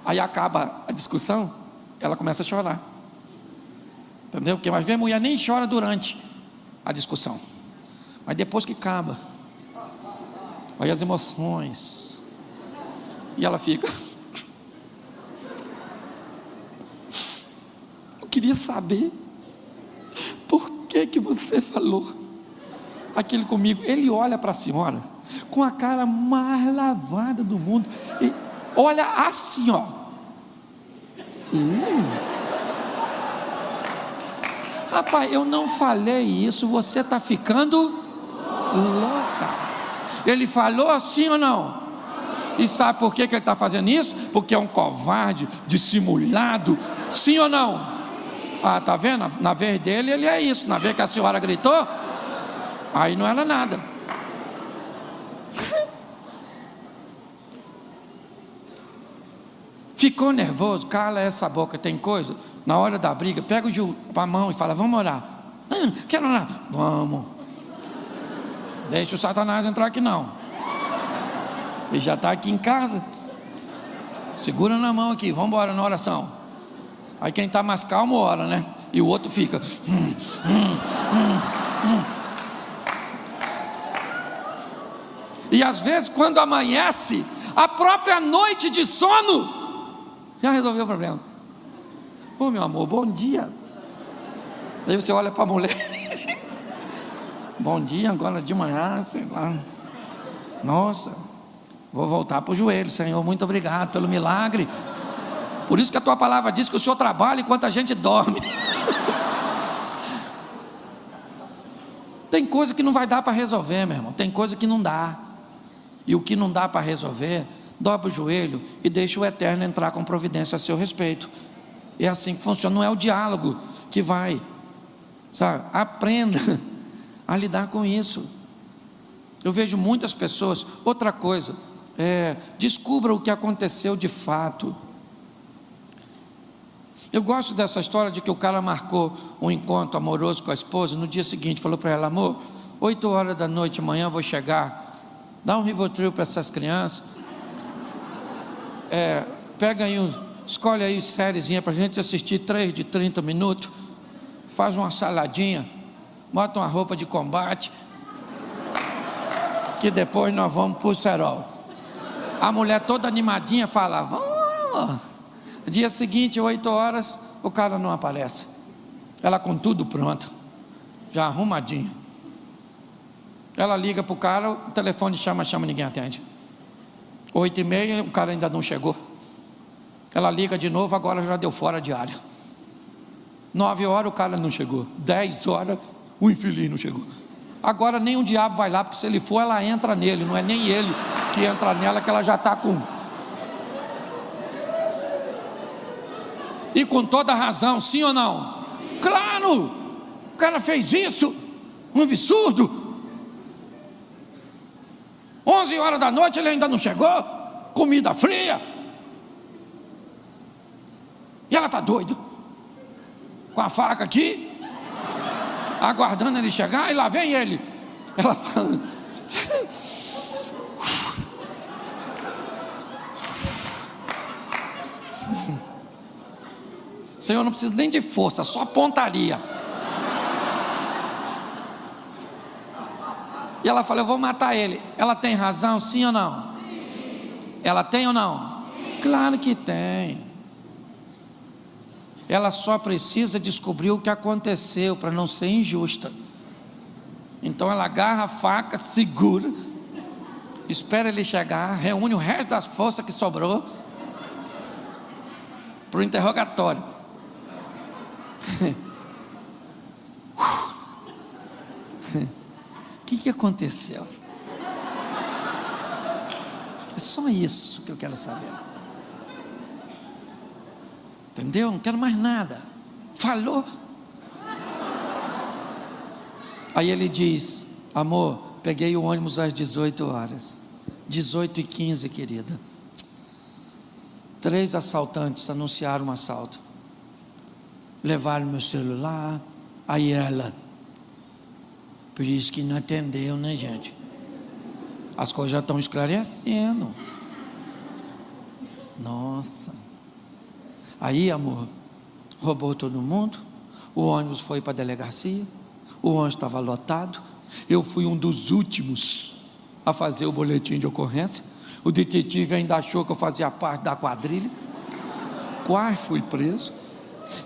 Aí acaba a discussão, ela começa a chorar. Entendeu? Porque mais vezes a mulher nem chora durante a discussão, mas depois que acaba, aí as emoções, e ela fica. Eu queria saber por que você falou aquilo comigo. Ele olha para a senhora com a cara mais lavada do mundo e olha assim, ó. Rapaz, eu não falei isso, você está ficando louca. Ele falou sim ou não? E sabe por que ele está fazendo isso? Porque é um covarde, dissimulado. Sim ou não? Ah, tá vendo? Na vez dele ele é isso. Na vez que a senhora gritou, aí não era nada. Ficou nervoso? Cala essa boca, tem coisa. Na hora da briga, pega o Gil para a mão e fala, vamos orar. Quero orar. Vamos. Deixa o Satanás entrar aqui não. Ele já está aqui em casa. Segura na mão aqui, vamos embora na oração. Aí quem está mais calmo ora, né? E o outro fica. E às vezes quando amanhece, a própria noite de sono já resolveu o problema. Ô meu amor, bom dia. Aí você olha para a mulher. Bom dia, agora de manhã, sei lá. Nossa, vou voltar para o joelho, Senhor, muito obrigado pelo milagre. Por isso que a tua palavra diz que o Senhor trabalha enquanto a gente dorme. Tem coisa que não vai dar para resolver, meu irmão. Tem coisa que não dá. E o que não dá para resolver, dobra o joelho e deixa o Eterno entrar com providência a seu respeito. É assim que funciona. Não é o diálogo que vai, sabe? Aprenda a lidar com isso. Eu vejo muitas pessoas. Outra coisa, descubra o que aconteceu de fato. Eu gosto dessa história de que o cara marcou um encontro amoroso com a esposa. No dia seguinte falou para ela: amor, 8 horas da noite amanhã eu vou chegar, dá um Rivotril para essas crianças, pega aí, escolhe aí sériezinha para a gente assistir, 3 de 30 minutos, faz uma saladinha, bota uma roupa de combate, que depois nós vamos para o cerol. A mulher toda animadinha fala: vamos. Dia seguinte, 8 horas, o cara não aparece. Ela com tudo pronto, já arrumadinho. Ela liga para o cara, o telefone chama, ninguém atende. 8h30, o cara ainda não chegou. Ela liga de novo, agora já deu fora de área. 9 horas, o cara não chegou. 10 horas, o infeliz não chegou. Agora nem o diabo vai lá, porque se ele for, ela entra nele. Não é nem ele que entra nela, que ela já está com... E com toda razão, sim ou não? Claro! O cara fez isso, um absurdo. 11 horas da noite, ele ainda não chegou. Comida fria. E ela está doida, com a faca aqui, aguardando ele chegar, e lá vem ele. Ela fala... Senhor, não precisa nem de força, só pontaria. E ela fala: eu vou matar ele. Ela tem razão, sim ou não? Sim. Ela tem ou não? Sim. Claro que tem. Ela só precisa descobrir o que aconteceu para não ser injusta. Então ela agarra a faca, segura, espera ele chegar, reúne o resto das forças que sobrou para o interrogatório. O que aconteceu? É só isso que eu quero saber. Entendeu? Não quero mais nada. Falou. Aí ele diz: amor, peguei o ônibus às 18 horas. 18h15, querida. 3 assaltantes anunciaram um assalto. Levaram meu celular. Aí ela... Por isso que não atendeu, né, gente? As coisas já estão esclarecendo. Nossa. Aí, amor, roubou todo mundo. O ônibus foi para a delegacia. O ônibus estava lotado. Eu fui um dos últimos a fazer o boletim de ocorrência. O detetive ainda achou que eu fazia parte da quadrilha. Quase fui preso.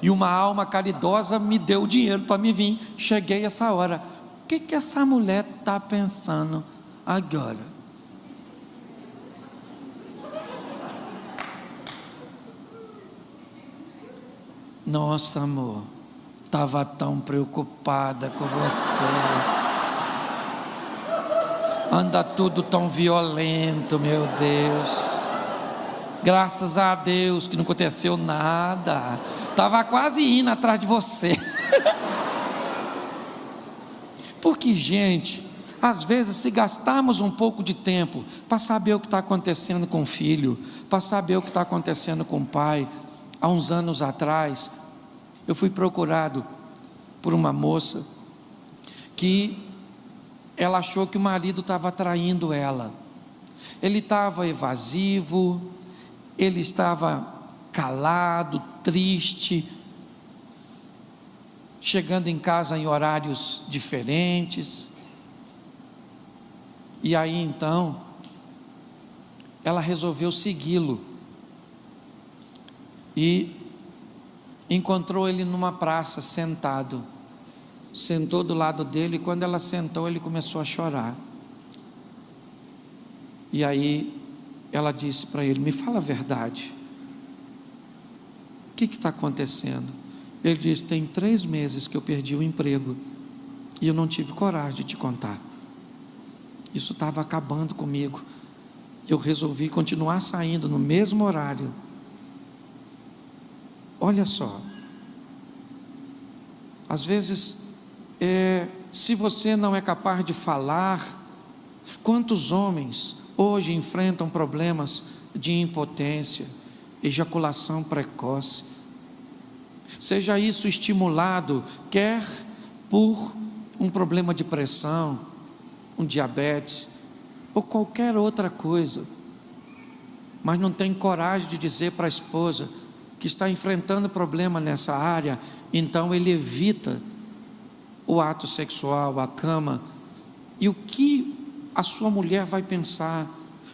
E uma alma caridosa me deu o dinheiro para me vir. Cheguei essa hora. O que essa mulher está pensando agora? Nossa, amor, estava tão preocupada com você. Anda tudo tão violento, meu Deus. Graças a Deus que não aconteceu nada. Estava quase indo atrás de você. Porque, gente, às vezes, se gastarmos um pouco de tempo para saber o que está acontecendo com o filho, para saber o que está acontecendo com o pai. Há uns anos atrás, eu fui procurado por uma moça que ela achou que o marido estava traindo ela. Ele estava evasivo, ele estava calado, triste, chegando em casa em horários diferentes. E aí então, ela resolveu segui-lo e encontrou ele numa praça sentado. Sentou do lado dele e quando ela sentou, ele começou a chorar. E aí ela disse para ele: me fala a verdade, o que está acontecendo? Ele disse: tem 3 meses que eu perdi o emprego E eu não tive coragem de te contar. Isso estava acabando comigo. Eu resolvi continuar saindo no mesmo horário. Olha só. Às vezes, se você não é capaz de falar, quantos homens hoje enfrentam problemas de impotência, ejaculação precoce, seja isso estimulado, quer por um problema de pressão, um diabetes, ou qualquer outra coisa, mas não tem coragem de dizer para a esposa que está enfrentando problema nessa área, então ele evita o ato sexual, a cama. E o que a sua mulher vai pensar?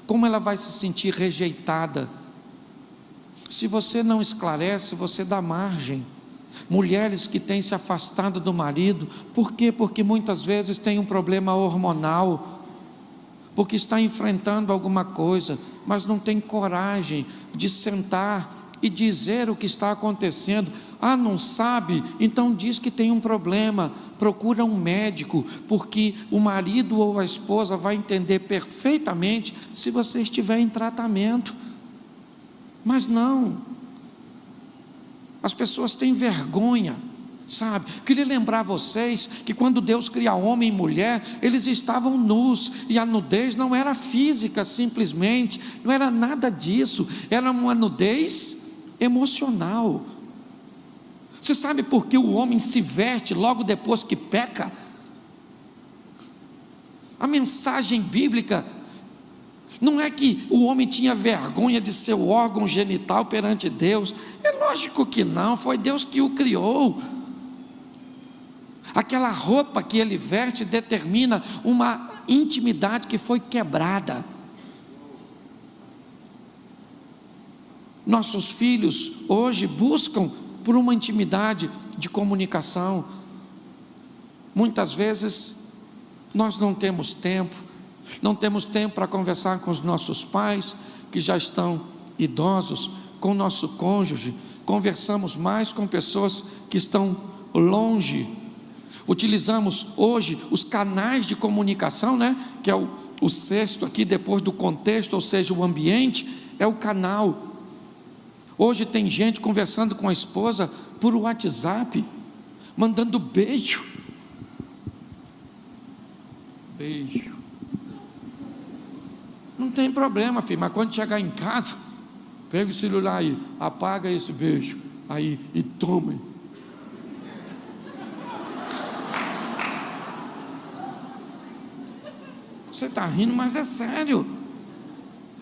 Como ela vai se sentir rejeitada? Se você não esclarece, você dá margem. Mulheres que têm se afastado do marido, por quê? Porque muitas vezes tem um problema hormonal, porque está enfrentando alguma coisa, mas não tem coragem de sentar e dizer o que está acontecendo. Ah, não sabe? Então diz que tem um problema, procura um médico, porque o marido ou a esposa vai entender perfeitamente se você estiver em tratamento. Mas não, as pessoas têm vergonha, sabe? Queria lembrar vocês que quando Deus cria homem e mulher, eles estavam nus, e a nudez não era física simplesmente, não era nada disso, era uma nudez emocional. Você sabe por que o homem se veste logo depois que peca? A mensagem bíblica não é que o homem tinha vergonha de seu órgão genital perante Deus. É lógico que não, foi Deus que o criou. Aquela roupa que ele veste determina uma intimidade que foi quebrada. Nossos filhos hoje buscam por uma intimidade de comunicação. Muitas vezes nós não temos tempo para conversar com os nossos pais, que já estão idosos, com o nosso cônjuge. Conversamos mais com pessoas que estão longe. Utilizamos hoje os canais de comunicação, né? Que é o sexto aqui, depois do contexto, ou seja, o ambiente, é o canal. Hoje tem gente conversando com a esposa por WhatsApp, mandando beijo. Beijo. Não tem problema, filho, mas quando chegar em casa, pega o celular aí, apaga esse beijo aí e tome. Você está rindo, mas é sério,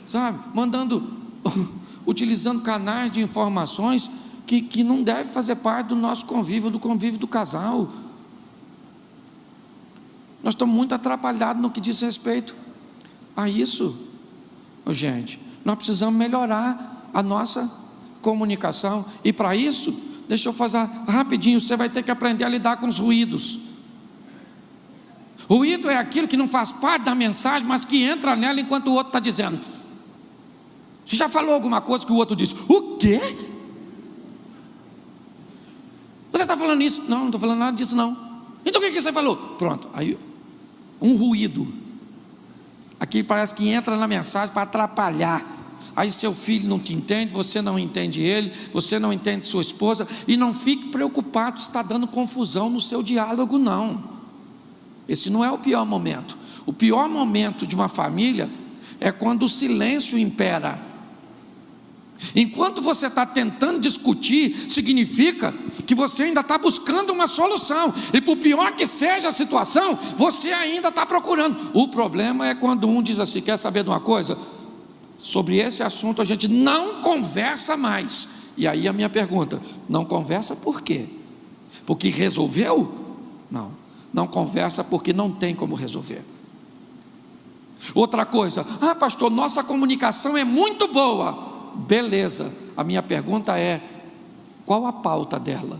sabe? Utilizando canais de informações que não deve fazer parte do nosso convívio, do convívio do casal. Nós estamos muito atrapalhados no que diz respeito a isso. Gente, nós precisamos melhorar a nossa comunicação, e para isso, deixa eu fazer rapidinho, você vai ter que aprender a lidar com os ruídos. Ruído é aquilo que não faz parte da mensagem, mas que entra nela enquanto o outro está dizendo. Você já falou alguma coisa que o outro disse? O quê? Você está falando isso? Não estou falando nada disso não. Então o que você falou? Pronto, aí um ruído. Aqui parece que entra na mensagem para atrapalhar. Aí seu filho não te entende, você não entende ele, você não entende sua esposa, e não fique preocupado se está dando confusão no seu diálogo, não. Esse não é o pior momento. O pior momento de uma família é quando o silêncio impera. Enquanto você está tentando discutir, significa que você ainda está buscando uma solução, e por pior que seja a situação, você ainda está procurando. O problema é quando um diz assim: quer saber de uma coisa? Sobre esse assunto a gente não conversa mais. E aí a minha pergunta: não conversa por quê? Porque resolveu? Não conversa porque não tem como resolver. Outra coisa: ah, pastor, nossa comunicação é muito boa. Beleza, a minha pergunta é: qual a pauta dela?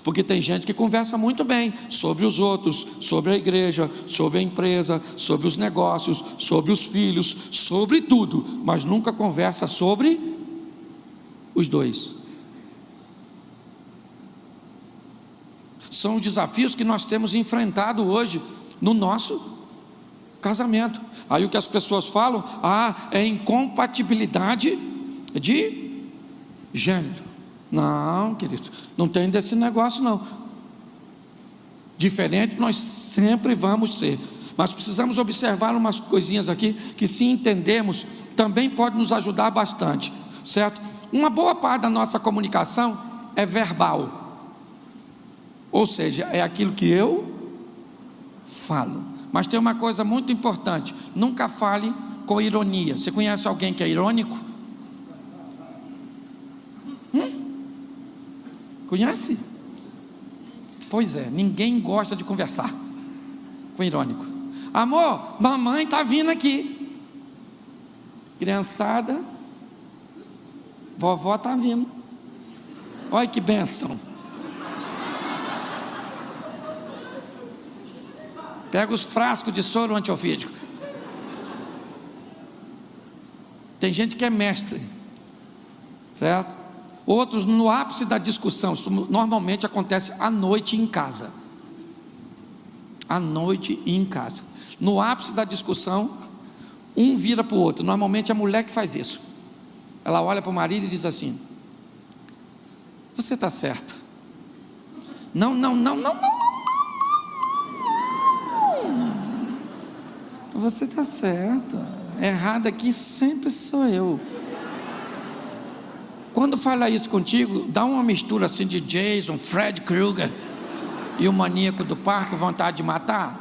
Porque tem gente que conversa muito bem sobre os outros, sobre a igreja, sobre a empresa, sobre os negócios, sobre os filhos, sobre tudo, mas nunca conversa sobre os dois. São os desafios que nós temos enfrentado hoje no nosso casamento. Aí o que as pessoas falam, é incompatibilidade de gênero. Não, querido, não tem desse negócio não. Diferente nós sempre vamos ser, mas precisamos observar umas coisinhas aqui, que se entendermos, também pode nos ajudar bastante, certo? Uma boa parte da nossa comunicação é verbal, ou seja, é aquilo que eu falo. Mas tem uma coisa muito importante: nunca fale com ironia. Você conhece alguém que é irônico? Conhece? Pois é, ninguém gosta de conversar com irônico. Amor, mamãe está vindo aqui. Criançada, vovó está vindo. Olha que bênção. Pega os frascos de soro antiofídico. Tem gente que é mestre, certo? Outros no ápice da discussão. Isso normalmente acontece à noite em casa. À noite e em casa. No ápice da discussão, um vira para o outro. Normalmente é a mulher que faz isso. Ela olha para o marido e diz assim: você está certo. Não. Você está certo. Errado aqui sempre sou eu. Quando fala isso contigo, dá uma mistura assim de Jason, Fred Krueger e o maníaco do parque, vontade de matar.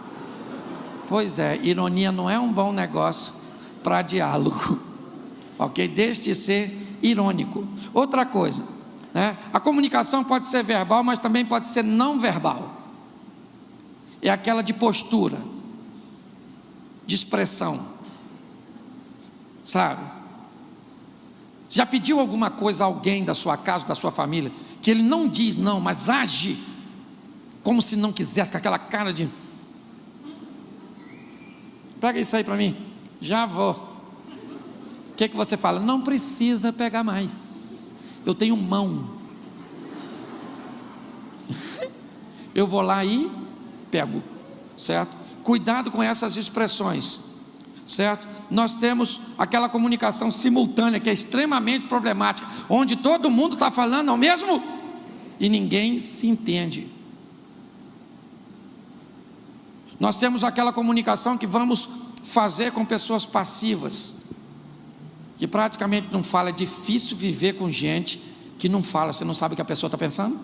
Pois é, ironia não é um bom negócio para diálogo, ok? Deixe de ser irônico. Outra coisa, né? A comunicação pode ser verbal, mas também pode ser não verbal. É aquela de postura, de expressão, sabe? Já pediu alguma coisa a alguém da sua casa, da sua família, que ele não diz não, mas age como se não quisesse, com aquela cara de: pega isso aí para mim, já vou. O que você fala? Não precisa pegar mais, eu tenho mão. Eu vou lá e pego, certo? Cuidado com essas expressões, certo? Nós temos aquela comunicação simultânea que é extremamente problemática, onde todo mundo está falando ao mesmo e ninguém se entende. Nós temos aquela comunicação que vamos fazer com pessoas passivas, que praticamente não fala. É difícil viver com gente que não fala. Você não sabe o que a pessoa está pensando?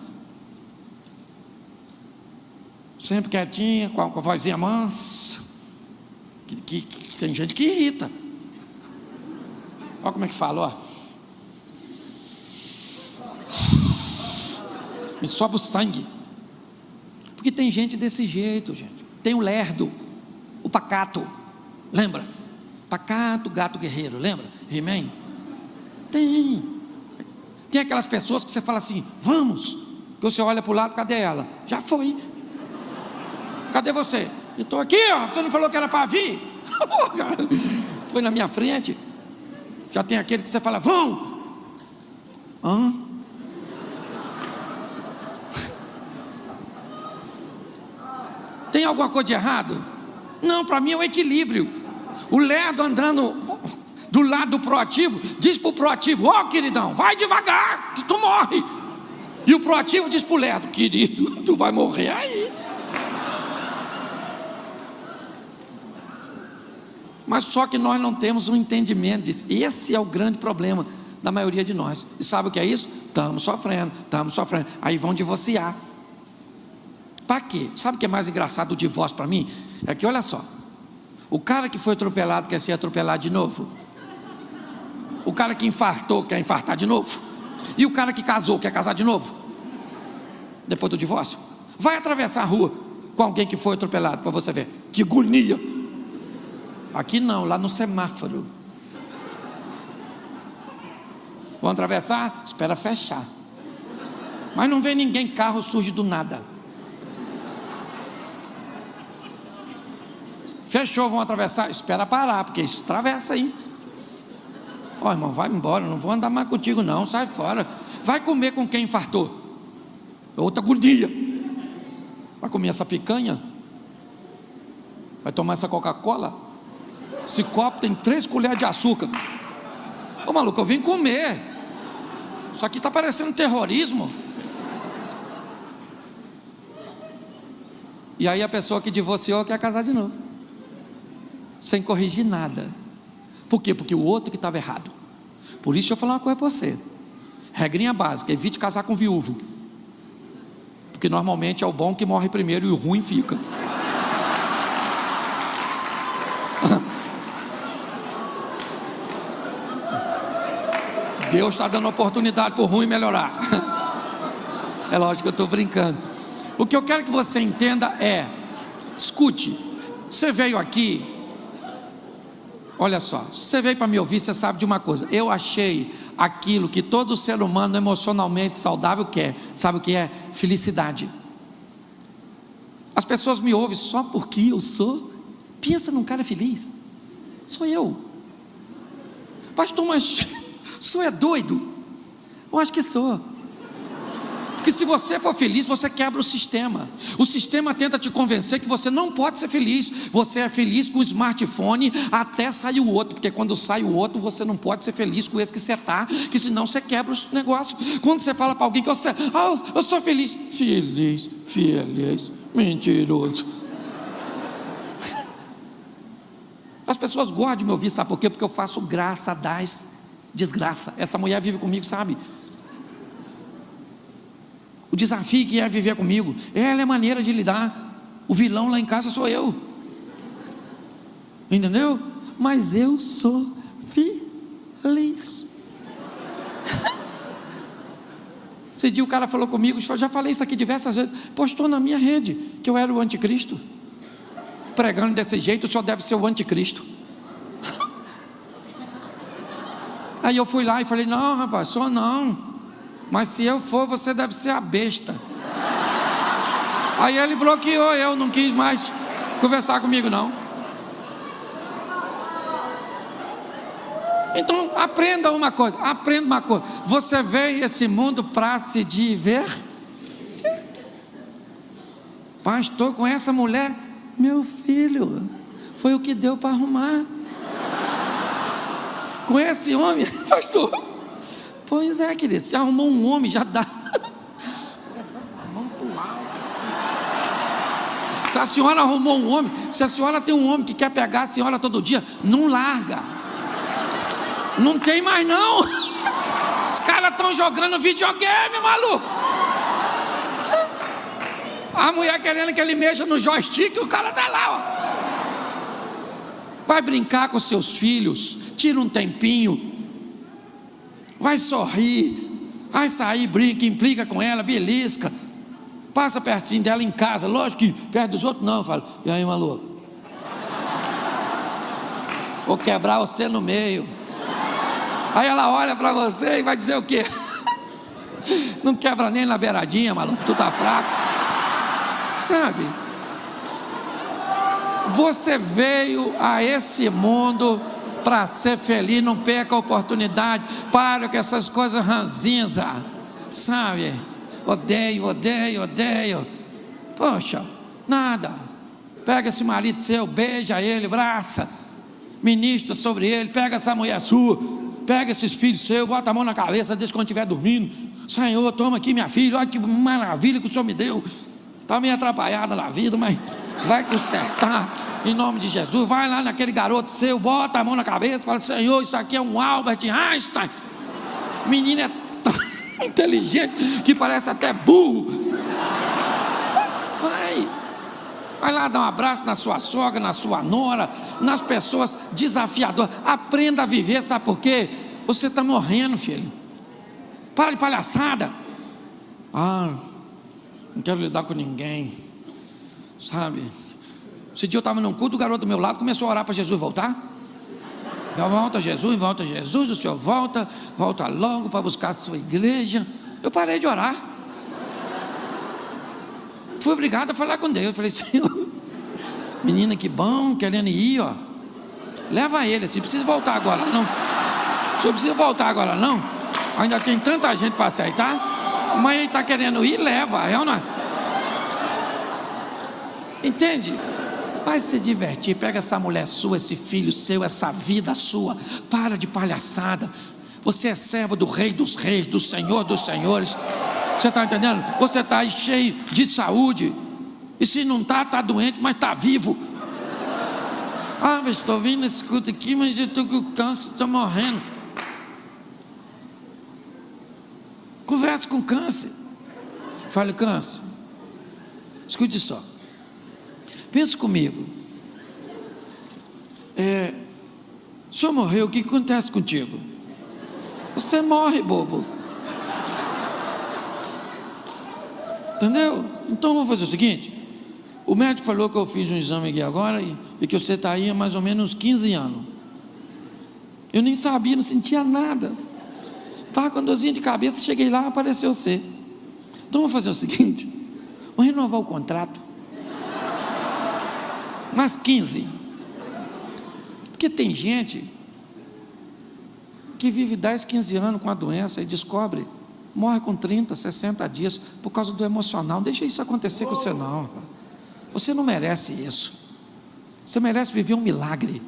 Sempre quietinha, com a vozinha mansa, que tem gente que irrita. Olha como é que fala, ó. Me sobe o sangue. Porque tem gente desse jeito, gente. Tem o lerdo, o pacato. Lembra? Pacato, gato guerreiro, lembra? He-Man? Tem aquelas pessoas que você fala assim: vamos. Que você olha para o lado, cadê ela? Já foi. Cadê você? Eu estou aqui, ó. Você não falou que era para vir? Foi na minha frente. Já tem aquele que você fala: vão. Tem alguma coisa de errado? Não, para mim é o equilíbrio. O lerdo andando do lado do proativo diz para o proativo: ó, queridão, vai devagar que tu morre. E o proativo diz para o lerdo: querido, tu vai morrer aí. Mas só que nós não temos um entendimento disso. Esse é o grande problema da maioria de nós. E sabe o que é isso? Estamos sofrendo. Aí vão divorciar. Para quê? Sabe o que é mais engraçado do divórcio para mim? É que, olha só, o cara que foi atropelado quer ser atropelado de novo. O cara que infartou quer infartar de novo. E o cara que casou quer casar de novo. Depois do divórcio. Vai atravessar a rua com alguém que foi atropelado para você ver. Que agonia. Aqui não, lá no semáforo. Vão atravessar? Espera fechar. Mas não vem ninguém, carro surge do nada. Fechou, vão atravessar? Espera parar, porque isso atravessa aí. Ó, irmão, vai embora, não vou andar mais contigo não, sai fora. Vai comer com quem infartou. Outra agonia. Vai comer essa picanha? Vai tomar essa Coca-Cola? Esse copo tem 3 colheres de açúcar. Ô maluco, eu vim comer. Isso aqui está parecendo terrorismo. E aí a pessoa que divorciou quer casar de novo, sem corrigir nada. Por quê? Porque o outro que estava errado. Por isso eu vou falar uma coisa para você. Regrinha básica: evite casar com viúvo, porque normalmente é o bom que morre primeiro e o ruim fica. Deus está dando oportunidade para o ruim melhorar. É lógico que eu estou brincando. O que eu quero que você entenda é: escute, você veio aqui, olha só, se você veio para me ouvir, você sabe de uma coisa: eu achei aquilo que todo ser humano emocionalmente saudável quer. Sabe o que é? Felicidade. As pessoas me ouvem só porque eu sou. Pensa num cara feliz. Sou eu. Pastor, mas o senhor é doido? Eu acho que sou. Porque se você for feliz, você quebra o sistema. O sistema tenta te convencer que você não pode ser feliz. Você é feliz com o smartphone até sair o outro, porque quando sai o outro, você não pode ser feliz com esse que você está, que senão você quebra os negócios. Quando você fala para alguém que eu sou feliz. Feliz, mentiroso. As pessoas gostam de me ouvir, sabe por quê? Porque eu faço graça das desgraça. Essa mulher vive comigo, sabe? O desafio que é viver comigo, ela é maneira de lidar. O vilão lá em casa sou eu, entendeu? Mas eu sou feliz. Esse dia o cara falou comigo, já falei isso aqui diversas vezes, postou na minha rede que eu era o anticristo. Pregando desse jeito, o senhor deve ser o anticristo. Aí eu fui lá e falei: não, rapaz, sou não. Mas se eu for, você deve ser a besta. Aí ele bloqueou, eu não quis mais conversar comigo não. Então aprenda uma coisa. Você veio a esse mundo para se divertir. Pastor, com essa mulher, meu filho, foi o que deu para arrumar. Com esse homem, pastor, pois é, querido, se arrumou um homem, já dá. Vamos pular. Se a senhora arrumou um homem, se a senhora tem um homem que quer pegar a senhora todo dia, não larga. Não tem mais não. Os caras estão jogando videogame, maluco. A mulher querendo que ele mexa no joystick, o cara tá lá, ó. Vai brincar com seus filhos, tira um tempinho, vai sorrir, vai sair, brinca, implica com ela, belisca, passa pertinho dela em casa. Lógico que perto dos outros não, eu falo: e aí, maluco, vou quebrar você no meio. Aí ela olha para você e vai dizer o quê? Não quebra nem na beiradinha, maluco, tu tá fraco. Sabe? Você veio a esse mundo para ser feliz. Não perca a oportunidade. Para com essas coisas ranzinza, sabe? Odeio. Poxa, nada. Pega esse marido seu, beija ele, abraça, ministra sobre ele. Pega essa mulher sua, pega esses filhos seus, bota a mão na cabeça deles quando estiver dormindo. Senhor, toma aqui minha filha, olha que maravilha que o Senhor me deu. Está meio atrapalhada na vida, mas vai consertar em nome de Jesus. Vai lá naquele garoto seu, bota a mão na cabeça, fala: Senhor, isso aqui é um Albert Einstein. O menino é tão inteligente que parece até burro. Vai lá dar um abraço na sua sogra, na sua nora, nas pessoas desafiadoras. Aprenda a viver, sabe por quê? Você está morrendo, filho. Para de palhaçada. Não quero lidar com ninguém, sabe? Esse dia eu estava num culto, o garoto do meu lado começou a orar para Jesus voltar. Volta Jesus, o Senhor volta logo para buscar a sua igreja. Eu parei de orar. Fui obrigado a falar com Deus. Eu falei: Senhor, menina, que bom, querendo ir, ó. Leva ele, assim, precisa voltar agora não. O senhor precisa voltar agora não? Ainda tem tanta gente para aceitar. Mas ele está querendo ir, leva. Entende? Vai se divertir, pega essa mulher sua, esse filho seu, essa vida sua, para de palhaçada. Você é servo do Rei dos Reis, do Senhor dos Senhores. Você está entendendo? Você está aí cheio de saúde, e se não está, está doente, mas está vivo. Ah, mas estou vindo nesse culto aqui, mas eu estou com câncer, estou morrendo. Converse com câncer. Fale, câncer, escute só. Pensa comigo. O senhor morreu, o que acontece contigo? Você morre, bobo. Entendeu? Então vamos fazer o seguinte. O médico falou que eu fiz um exame aqui agora e que você está aí há mais ou menos uns 15 anos. Eu nem sabia, não sentia nada. Estava com dorzinha de cabeça, cheguei lá, apareceu você. Então vamos fazer o seguinte. Vamos renovar o contrato. Mais 15. Porque tem gente que vive 10, 15 anos com a doença e descobre, morre com 30, 60 dias por causa do emocional. Não deixa isso acontecer com você não, rapaz. Você não merece isso. Você merece viver um milagre.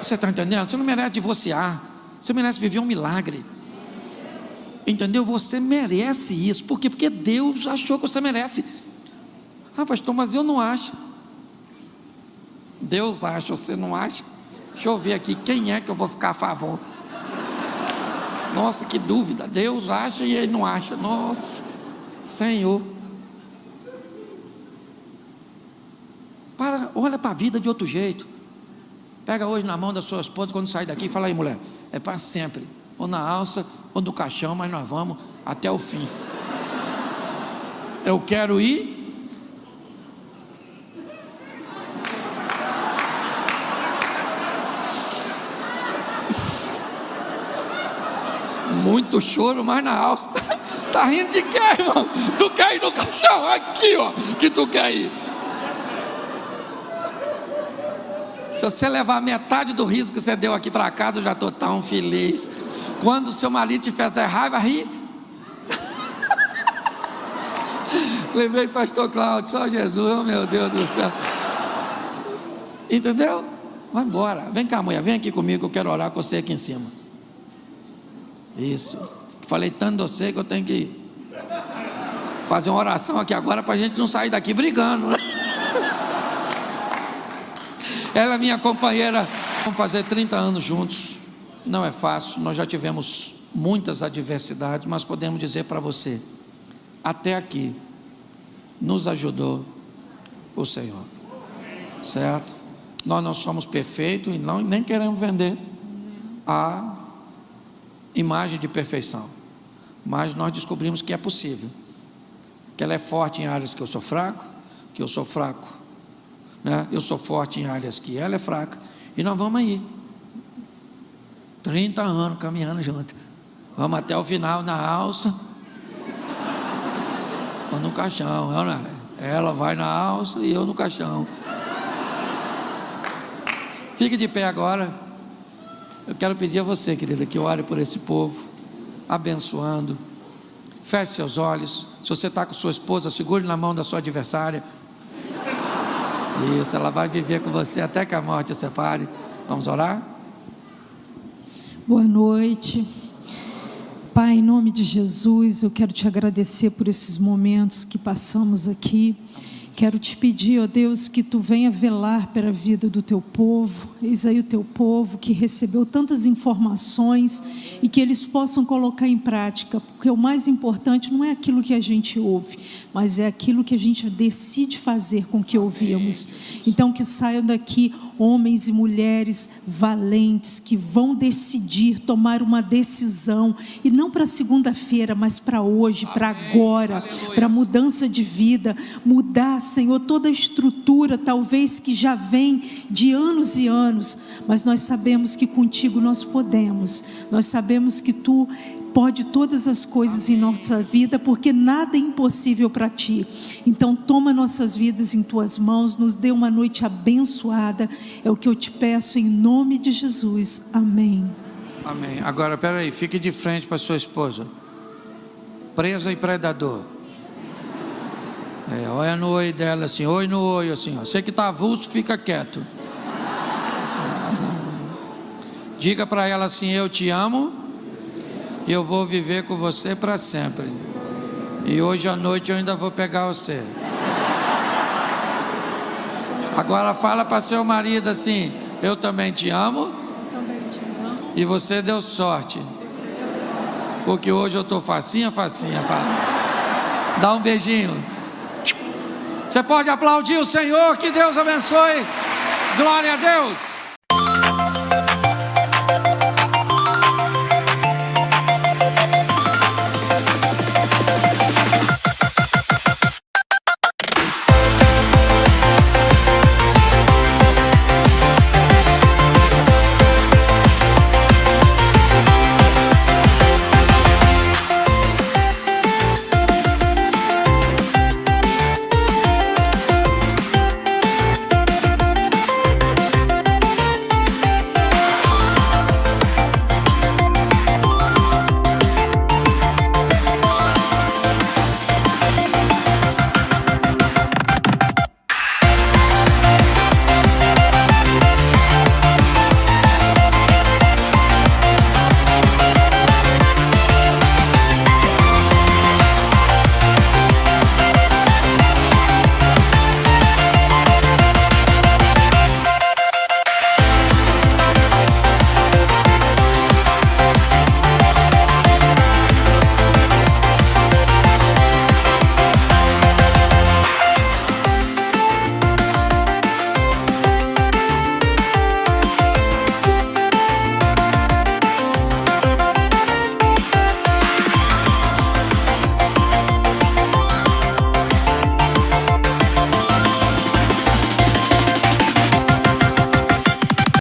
Você está entendendo? Você não merece divorciar. Você merece viver um milagre. Entendeu? Você merece isso. Por quê? Porque Deus achou que você merece. Ah, pastor, mas eu não acho. Deus acha, você não acha? Deixa eu ver aqui, quem é que eu vou ficar a favor? Nossa, que dúvida. Deus acha e ele não acha. Nossa, Senhor. Olha para a vida de outro jeito. Pega hoje na mão da sua esposa quando sair daqui e fala aí, mulher, é para sempre. Ou na alça, ou no caixão, mas nós vamos até o fim. Eu quero ir. Muito choro, mas na alça. Tá rindo de quê, irmão? Tu quer ir no caixão? Aqui, ó, que tu quer ir. Se você levar metade do riso que você deu aqui para casa, eu já estou tão feliz. Quando o seu marido te fizer raiva, ri. Lembrei do pastor Cláudio, só Jesus, oh meu Deus do céu. Entendeu? Vai embora. Vem cá, mulher, vem aqui comigo, eu quero orar com você aqui em cima. Isso. Falei tanto de você que eu tenho que fazer uma oração aqui agora para a gente não sair daqui brigando, né? Ela é minha companheira. Vamos fazer 30 anos juntos. Não é fácil, nós já tivemos muitas adversidades, mas podemos dizer para você, até aqui nos ajudou o Senhor, certo? Nós não somos perfeitos e nem queremos vender a imagem de perfeição, mas nós descobrimos que é possível, que ela é forte em áreas que eu sou fraco, que eu sou fraco, né? Eu sou forte em áreas que ela é fraca, e nós vamos aí 30 anos caminhando junto, vamos até o final na alça ou no caixão. Ela vai na alça e eu no caixão. Fique de pé agora. Eu quero pedir a você, querida, que ore por esse povo, abençoando. Feche seus olhos. Se você está com sua esposa, segure na mão da sua adversária. Isso, ela vai viver com você até que a morte a separe. Vamos orar? Boa noite. Pai, em nome de Jesus, eu quero te agradecer por esses momentos que passamos aqui. Quero te pedir, ó Deus, que tu venha velar pela vida do teu povo. Eis aí o teu povo que recebeu tantas informações e que eles possam colocar em prática, porque o mais importante não é aquilo que a gente ouve, mas é aquilo que a gente decide fazer com o que ouvimos. Então que saiam daqui homens e mulheres valentes que vão decidir, tomar uma decisão, e não para segunda-feira, mas para hoje, para agora, para mudança de vida, mudar, Senhor, toda a estrutura talvez que já vem de anos e anos, mas nós sabemos que contigo nós podemos, nós sabemos que tu pode todas as coisas em nossa vida, porque nada é impossível para ti. Então toma nossas vidas em tuas mãos, nos dê uma noite abençoada, é o que eu te peço em nome de Jesus, amém. Amém. Agora peraí, fique de frente para sua esposa. Presa e predador. Olha no oi dela assim, oi no oi, assim, ó. Você que está avulso, fica quieto. Diga para ela assim: eu te amo e eu vou viver com você para sempre. E hoje à noite eu ainda vou pegar você. Agora fala para seu marido assim: eu também te amo. E você deu sorte. Porque hoje eu estou facinha. Fala. Dá um beijinho. Você pode aplaudir o Senhor, que Deus abençoe. Glória a Deus.